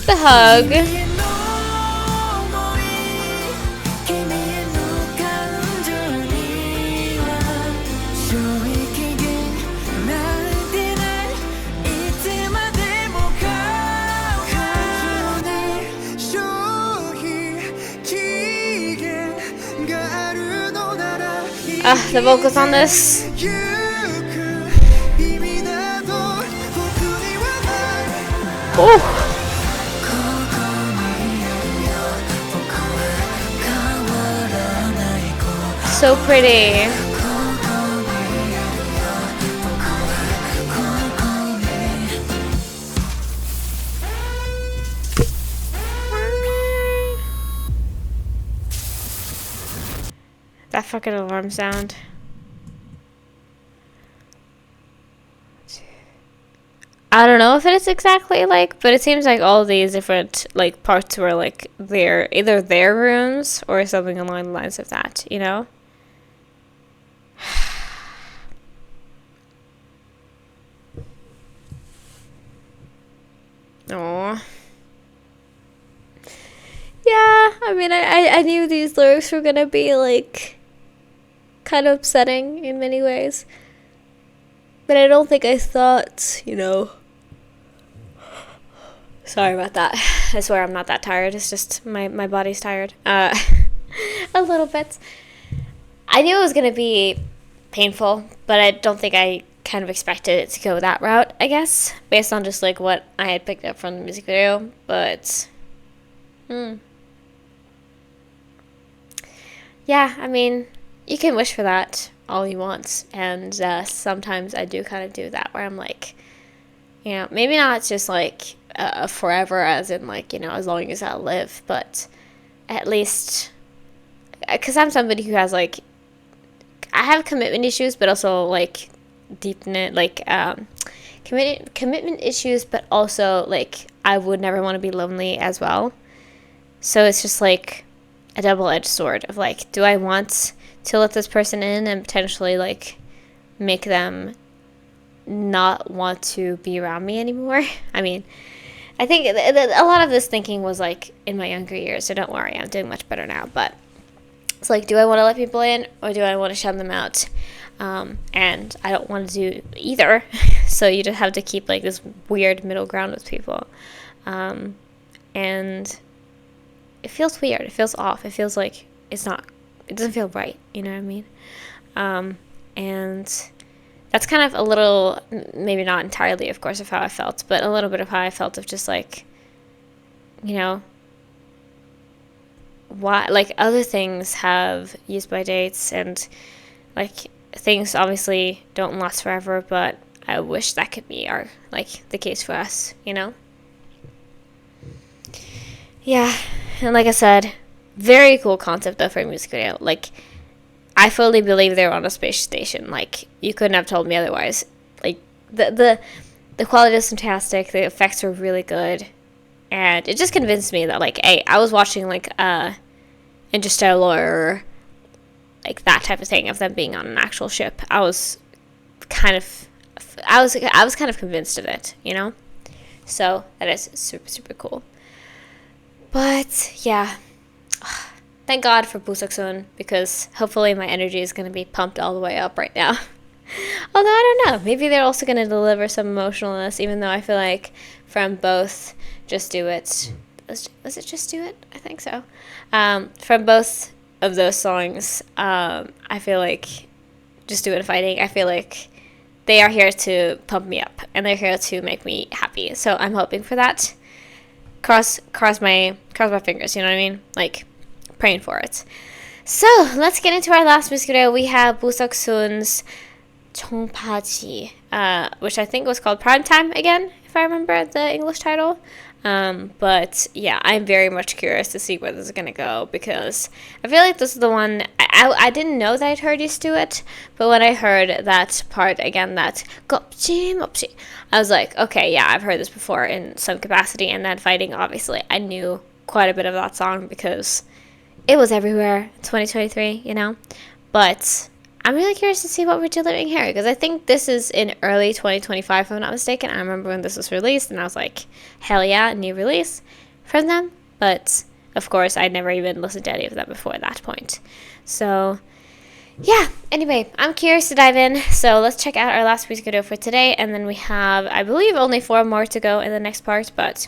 The hug. The vocals on this. Oh. So pretty. That fucking alarm sound. I don't know if it is exactly like, but it seems like all these different like parts were like either their rooms or something along the lines of that, you know? Aww. Yeah, I mean, I knew these lyrics were gonna be like kind of upsetting in many ways. But I don't think I thought, you know. Sorry about that. I swear I'm not that tired. It's just my body's tired. A little bit. I knew it was going to be painful, but I don't think I kind of expected it to go that route, I guess, based on just like what I had picked up from the music video. But yeah, I mean, you can wish for that all you want, and sometimes I do kind of do that where I'm like, you know, maybe not just like forever, as in like, you know, as long as I live, but at least, because I'm somebody who has like, I have commitment issues, but also like commitment issues, but also like I would never want to be lonely as well. So it's just like a double-edged sword of like, do I want to let this person in and potentially like make them not want to be around me anymore? I mean, I think a lot of this thinking was like in my younger years, so don't worry, I'm doing much better now. But it's like, do I want to let people in or do I want to shut them out? And I don't want to do either. So you just have to keep like this weird middle ground with people. And it feels weird. It feels off. It feels like it doesn't feel right. You know what I mean? And that's kind of a little, maybe not entirely, of course, of how I felt, but a little bit of how I felt of just like, you know, why, like other things have use by dates, and like things obviously don't last forever, but I wish that could be the case for us, you know? Yeah, and like I said, very cool concept though for a music video. Like, I fully believe they were on a space station. Like, you couldn't have told me otherwise. Like, the quality was fantastic, the effects were really good, and it just convinced me that, like, hey, I was watching, like, Interstellar, like, that type of thing, of them being on an actual ship. I was kind of convinced of it, you know? So, that is super, super cool. But, yeah. Thank God for Busaksun, because hopefully my energy is going to be pumped all the way up right now. Although, I don't know. Maybe they're also going to deliver some emotionalness, even though I feel like from both Just Do It... Was it Just Do It? I think so. From both of those songs, I feel like Just Do It Fighting, I feel like they are here to pump me up, and they're here to make me happy. So I'm hoping for that. Cross my fingers, you know what I mean? Like, praying for it. So let's get into our last music video. We have Busaksun's Chongpachi, which I think was called Primetime again, if I remember the English title. But yeah, I'm very much curious to see where this is gonna go, because I feel like this is the one I didn't know that I'd heard Used to It, but when I heard that part again, that Gopchi, I was like, okay, yeah, I've heard this before in some capacity. And then Fighting, obviously, I knew quite a bit of that song because it was everywhere in 2023, you know. But I'm really curious to see what we're delivering here, because I think this is in early 2025, if I'm not mistaken. I remember when this was released, and I was like, hell yeah, new release from them. But, of course, I'd never even listened to any of them before that point. So, yeah. Anyway, I'm curious to dive in. So let's check out our last music video for today, and then we have, I believe, only 4 more to go in the next part, but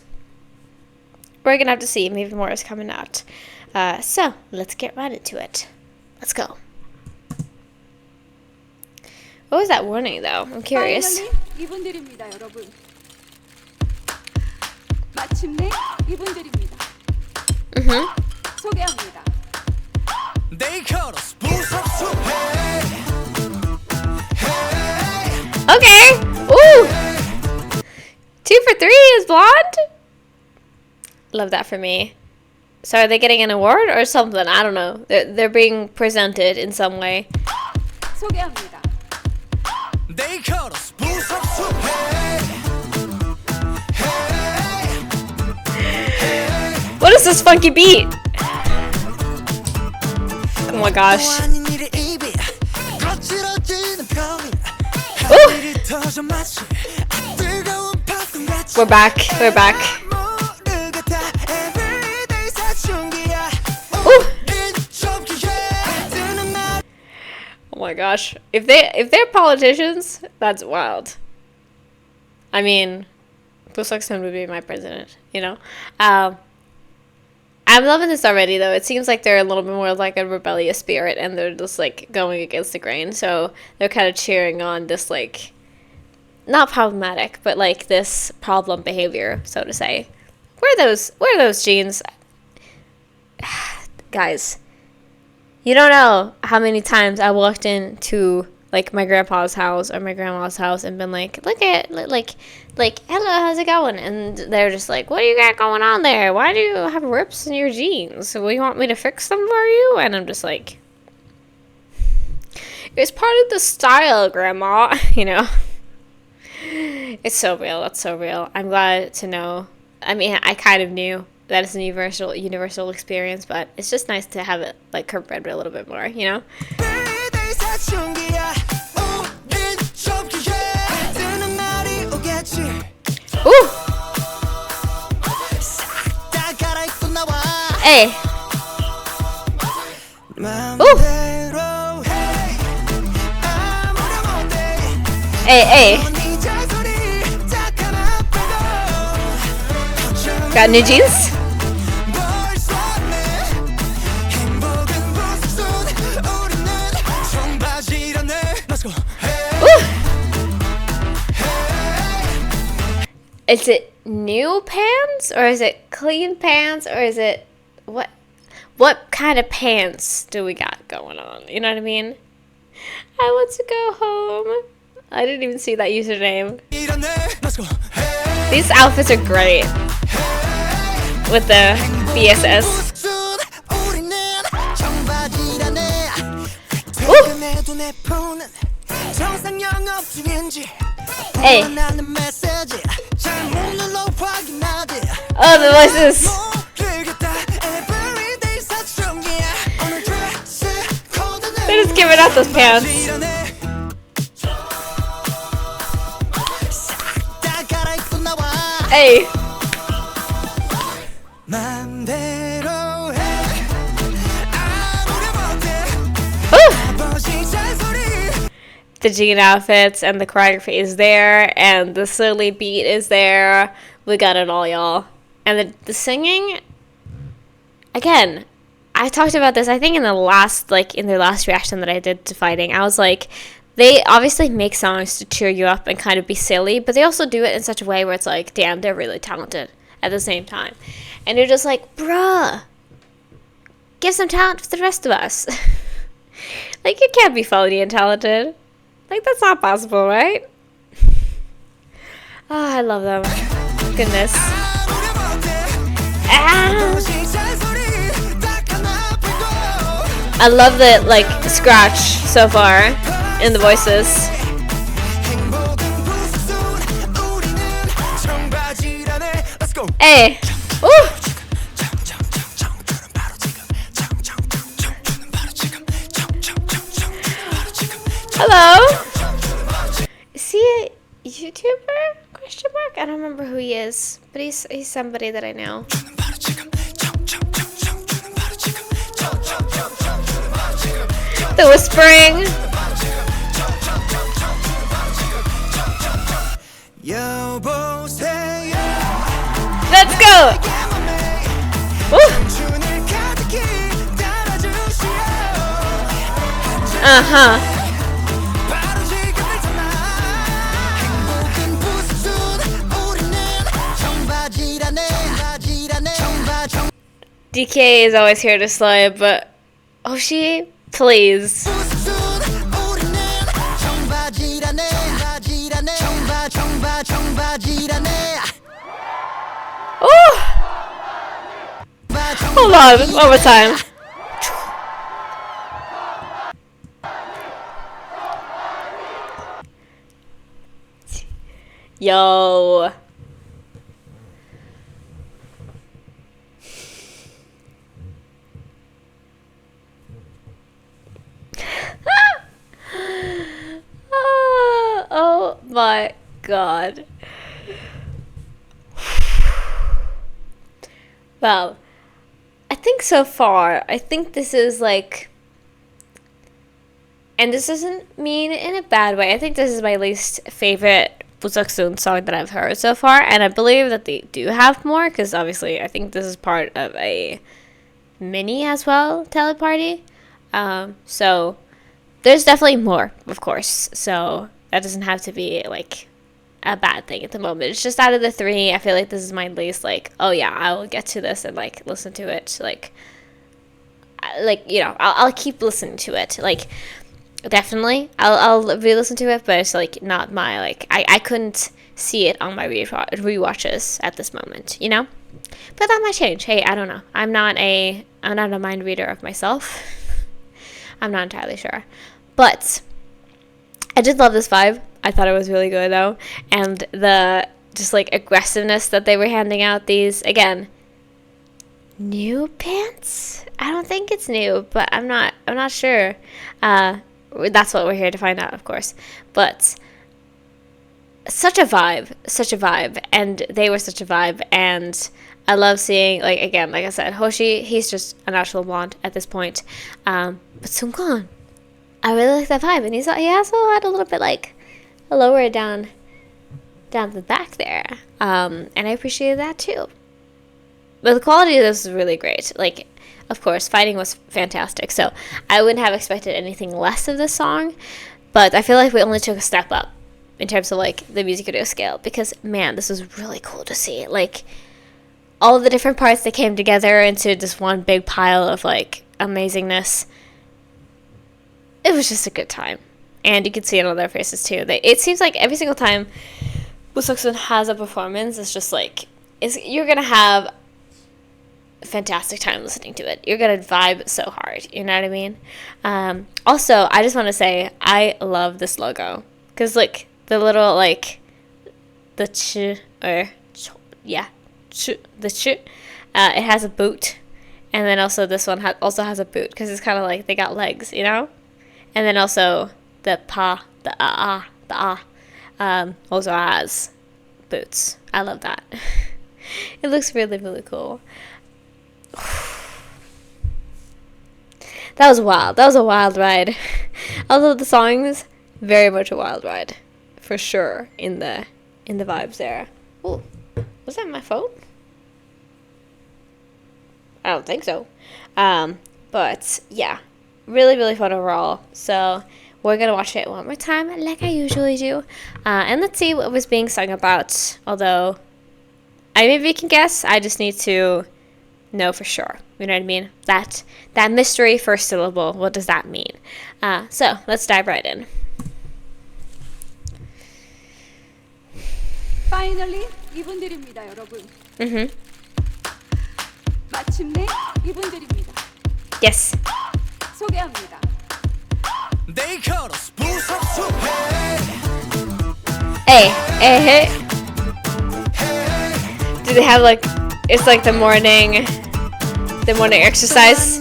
we're going to have to see. Maybe more is coming out. So, let's get right into it. Let's go. What was that warning, though? I'm curious. 이분들입니다, 여러분. 마침내 이분들입니다. 소개합니다. Okay. Ooh. 2 for 3 is blonde. Love that for me. So are they getting an award or something? I don't know. They're being presented in some way. 소개합니다. What is this funky beat? Oh my gosh. Ooh. We're back. We're back. Ooh. Oh my gosh. If they're politicians, that's wild. I mean, Busaksun would be my president, you know? I'm loving this already, though. It seems like they're a little bit more like a rebellious spirit, and they're just like going against the grain. So they're kind of cheering on this, like, not problematic, but like this problem behavior, so to say. Where are those jeans? Guys, you don't know how many times I walked into like my grandpa's house or my grandma's house and been like, hello, how's it going? And they're just like, what do you got going on there? Why do you have rips in your jeans? Will you want me to fix them for you? And I'm just like, it's part of the style, Grandma. You know, it's so real. That's so real. I'm glad to know. I mean, I kind of knew that it's a universal experience, but it's just nice to have it like comprehended a little bit more, you know? Ooh! Hey! Ooh! Hey, hey! Got new jeans? Is it new pants or is it clean pants or is it what kind of pants do we got going on? You know what I mean? I want to go home. I didn't even see that username. These outfits are great with the BSS. Ooh. Hey. Oh, the voices. They're just giving out those pants. Hey. Ooh. The jean outfits and the choreography is there, and the silly beat is there. We got it all, y'all. And the singing, again, I talked about this, I think, in the last reaction that I did to fighting. I was like, they obviously make songs to cheer you up and kind of be silly, but they also do it in such a way where it's like, damn, they're really talented at the same time. And you're just like, bruh, give some talent to the rest of us. Like, you can't be funny and talented. Like, that's not possible, right? Oh, I love them. Goodness. Ah. I love the, like, scratch so far in the voices. Hey. Ooh. Hello? Is he a YouTuber? Question mark? I don't remember who he is, but he's somebody that I know. The whispering. Let's go. Woo. Uh-huh. DK is always here to slay, but Oshi, please. Oh! Hold on, one more time. Yo. Oh my god. Well, I think so far, I think this is like, and this doesn't mean in a bad way, I think this is my least favorite Busoksoon song that I've heard so far, and I believe that they do have more, because obviously I think this is part of a mini as well teleparty. So there's definitely more, of course. So that doesn't have to be like a bad thing at the moment. It's just out of the three, I feel like this is my least like, oh yeah, I will get to this and like listen to it. Like you know, I'll keep listening to it. Like definitely, I'll re-listen to it, but it's like not my like I couldn't see it on my rewatches at this moment, you know. But that might change. Hey, I don't know. I'm not a mind reader of myself. I'm not entirely sure, but I did love this vibe. I thought it was really good though, and the just like aggressiveness that they were handing out. These again, new pants. I don't think it's new, but I'm not sure. That's what we're here to find out, of course. But such a vibe, and they were such a vibe, and I love seeing, like, again, like I said, Hoshi, he's just a natural blonde at this point. But Seungkwan, I really like that vibe, and he also had a little bit, like, a lower down the back there. And I appreciated that, too. But the quality of this was really great. Like, of course, fighting was fantastic, so I wouldn't have expected anything less of this song, but I feel like we only took a step up in terms of, like, the music video scale, because, man, this was really cool to see. Like, all of the different parts that came together into just one big pile of, like, amazingness. It was just a good time. And you could see it on their faces, too. It seems like every single time Woosoksun has a performance, it's just, like, you're going to have a fantastic time listening to it. You're going to vibe so hard. You know what I mean? Also, I just want to say, I love this logo. Because, like, the little, like, the it has a boot, and then also this one also has a boot, because it's kind of like they got legs, you know. And then also the also has boots. I love that. It looks really, really cool. That was wild. That was a wild ride. Although the songs, very much a wild ride, for sure. In the vibes there. Ooh, was that my phone? I don't think so. But yeah, really, really fun overall. So we're gonna watch it one more time, like I usually do, and let's see what was being sung about. Although I maybe can guess. I just need to know for sure. You know what I mean? That mystery first syllable. What does that mean? So let's dive right in. Finally, 이분들입니다, 여러분. 마침내 이분들입니다. Yes. 소개합니다. Hey. Do they have like, it's like the morning exercise?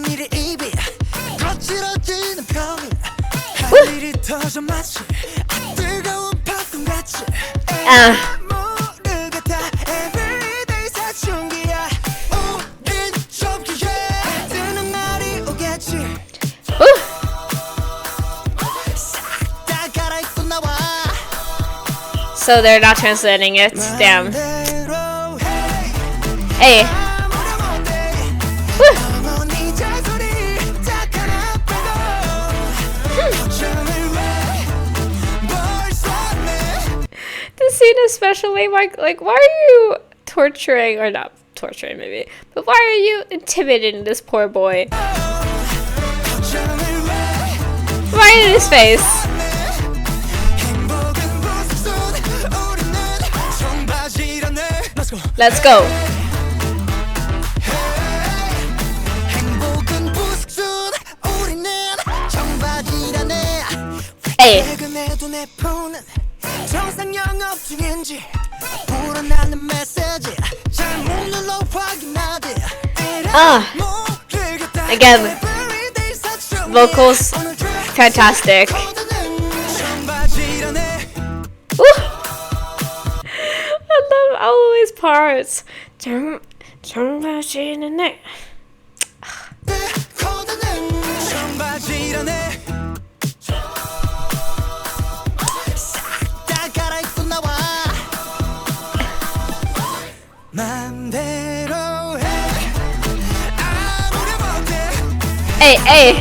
Woo. So they're not translating it. Damn. Hey. Woo. This scene especially, like, why are you torturing, or not torturing maybe, but why are you intimidating this poor boy? Right in his face. Let's go. Hey. Again, vocals fantastic. Woo. I love all these parts. Hey, hey.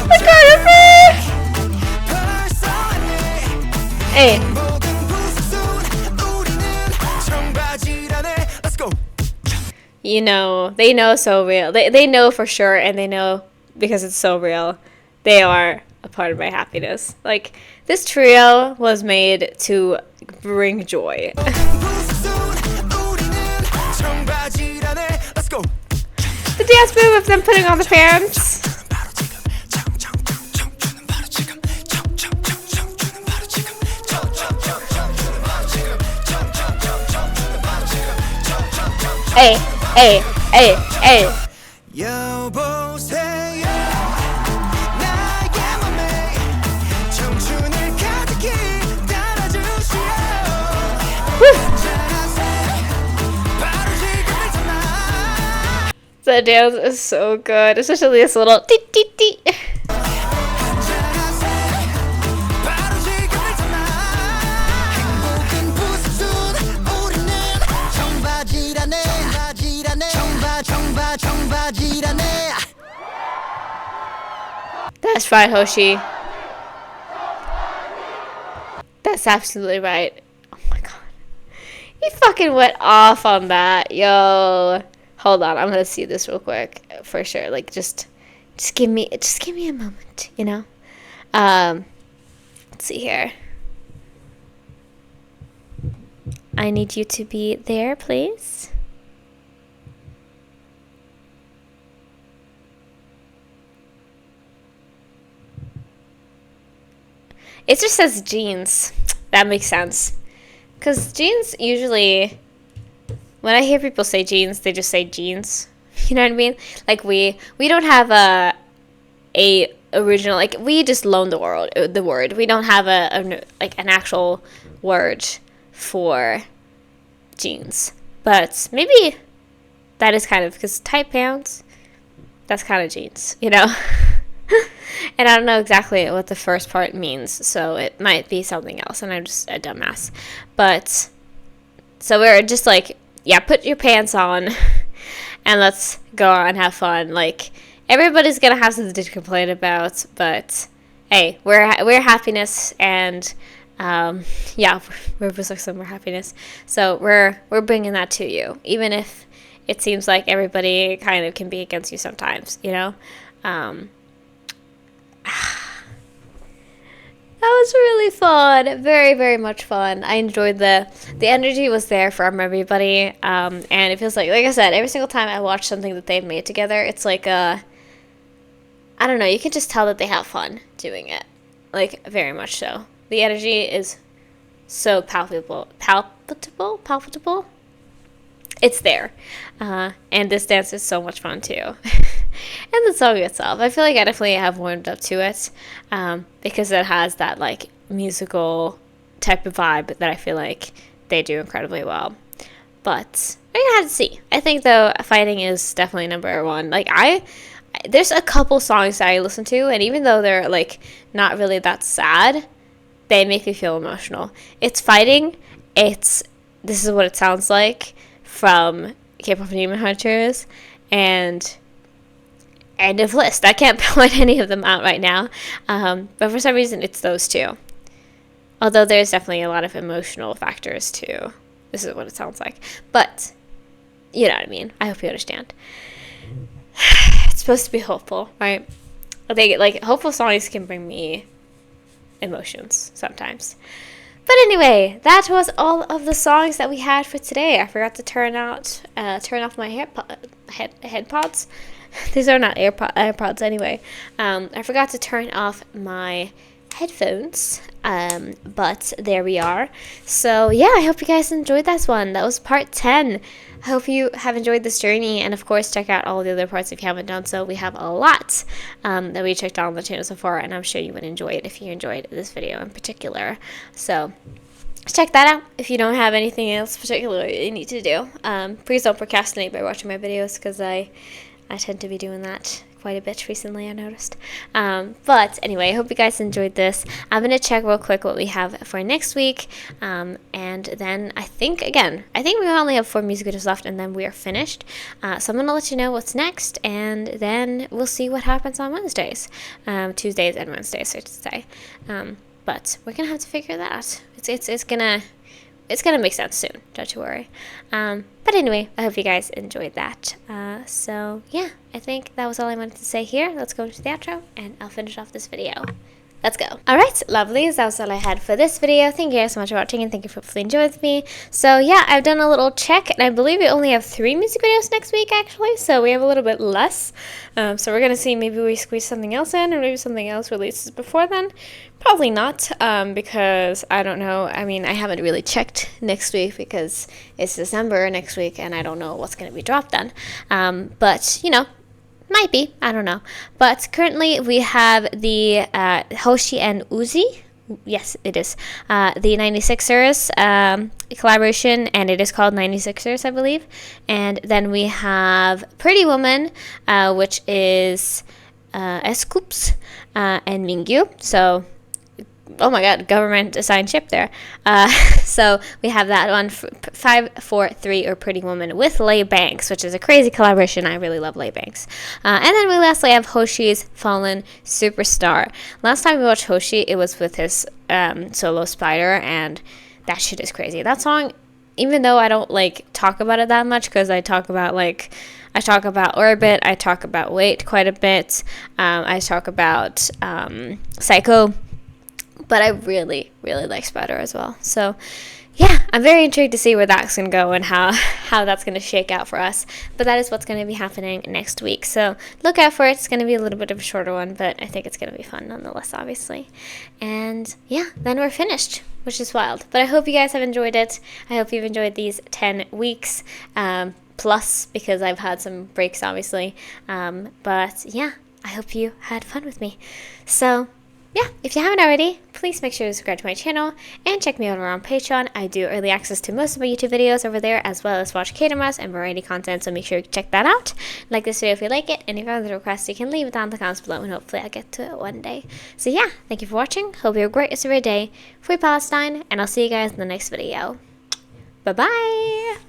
Look at me. Hey. You know, they know so real. They know for sure, and they know because it's so real. They are a part of my happiness. Like, this trio was made to bring joy. The dance move of them putting on the pants. Hey, hey, hey, hey. The dance is so good, especially this little dee dee dee. That's right, Hoshi. That's absolutely right. Oh my god. He fucking went off on that. Yo. Hold on, I'm gonna see this real quick for sure. Like, just give me a moment, you know. Let's see here. I need you to be there, please. It just says jeans. That makes sense. Because jeans usually, when I hear people say jeans, they just say jeans. You know what I mean? Like, we don't have a original, like, we just loan the word. We don't have an actual word for jeans. But maybe that is kind of, because tight pants, that's kind of jeans, you know? And I don't know exactly what the first part means, so it might be something else, and I'm just a dumbass. But, so we're just like, yeah, put your pants on, and let's go out and have fun. Like, everybody's gonna have something to complain about, but hey, we're happiness, and yeah, we're success and we're happiness. So we're bringing that to you, even if it seems like everybody kind of can be against you sometimes, you know. That was really fun. Very, very much fun. I enjoyed the energy was there from everybody. And it feels like I said, every single time I watch something that they've made together, it's like I don't know, you can just tell that they have fun doing it. Like, very much so. The energy is so palpable. It's there. And this dance is so much fun too. And the song itself, I feel like I definitely have warmed up to it, because it has that, like, musical type of vibe that I feel like they do incredibly well. But we're gonna have to see. I think, though, fighting is definitely number one. Like, there's a couple songs that I listen to, and even though they're, like, not really that sad, they make me feel emotional. It's fighting. This is what it sounds like from K-pop Demon Hunters, and end of list. I can't point any of them out right now, but for some reason it's those two. Although there's definitely a lot of emotional factors too. This is what it sounds like, but you know what I mean. I hope you understand. It's supposed to be hopeful, right? I think, like, hopeful songs can bring me emotions sometimes. But anyway, that was all of the songs that we had for today. I forgot to turn off my headpods. These are not AirPods anyway. I forgot to turn off my headphones, but there we are. So yeah, I hope you guys enjoyed this one. That was part 10. I hope you have enjoyed this journey, and of course check out all the other parts if you haven't done so. We have a lot that we checked out on the channel so far, and I'm sure you would enjoy it if you enjoyed this video in particular. So check that out if you don't have anything else particular you need to do. Please don't procrastinate by watching my videos, because I tend to be doing that quite a bit recently, I noticed. But anyway, I hope you guys enjoyed this. I'm going to check real quick what we have for next week. And then I think we only have 4 music videos left and then we are finished. So I'm going to let you know what's next. And then we'll see what happens on Wednesdays. Tuesdays and Wednesdays, I should say. But we're going to have to figure that out. It's gonna make sense soon, don't you worry. But anyway, I hope you guys enjoyed that. So yeah, I think that was all I wanted to say here. Let's go into the outro and I'll finish off this video. Let's go. Alright, lovelies, that was all I had for this video. Thank you guys so much for watching and thank you for playing with me. So yeah, I've done a little check and I believe we only have 3 music videos next week actually, so we have a little bit less. So we're gonna see, maybe we squeeze something else in or maybe something else releases before then. Probably not, because I don't know. I mean, I haven't really checked next week because it's December next week and I don't know what's gonna be dropped then. But you know, might be, I don't know. But currently we have the Hoshi and Uzi. Yes, it is. The 96ers collaboration, and it is called 96ers, I believe. And then we have Pretty Woman, which is S-Coups and Mingyu. So, oh my god, government assigned ship there. So we have that one, 543 or Pretty Woman with Lay Banks, which is a crazy collaboration. I really love Lay Banks. And then we lastly have Hoshi's Fallen Superstar. Last time we watched Hoshi, it was with his solo Spider, and that shit is crazy. That song, even though I don't like talk about it that much, because I talk about Orbit, I talk about Wait quite a bit, I talk about Psycho, but I really, really like Spider as well. So, yeah, I'm very intrigued to see where that's going to go and how that's going to shake out for us. But that is what's going to be happening next week. So, look out for it. It's going to be a little bit of a shorter one, but I think it's going to be fun nonetheless, obviously. And, yeah, then we're finished, which is wild. But I hope you guys have enjoyed it. I hope you've enjoyed these 10 weeks plus, because I've had some breaks, obviously. But, yeah, I hope you had fun with me. So, yeah, if you haven't already, please make sure to subscribe to my channel and check me out over on Patreon. I do early access to most of my YouTube videos over there, as well as watch K-dramas and variety content, so make sure to check that out. Like this video if you like it, and if you have other requests, you can leave it down in the comments below, and hopefully I'll get to it one day. So yeah, thank you for watching. Hope you have a great rest of your day. Free Palestine, and I'll see you guys in the next video. Bye-bye!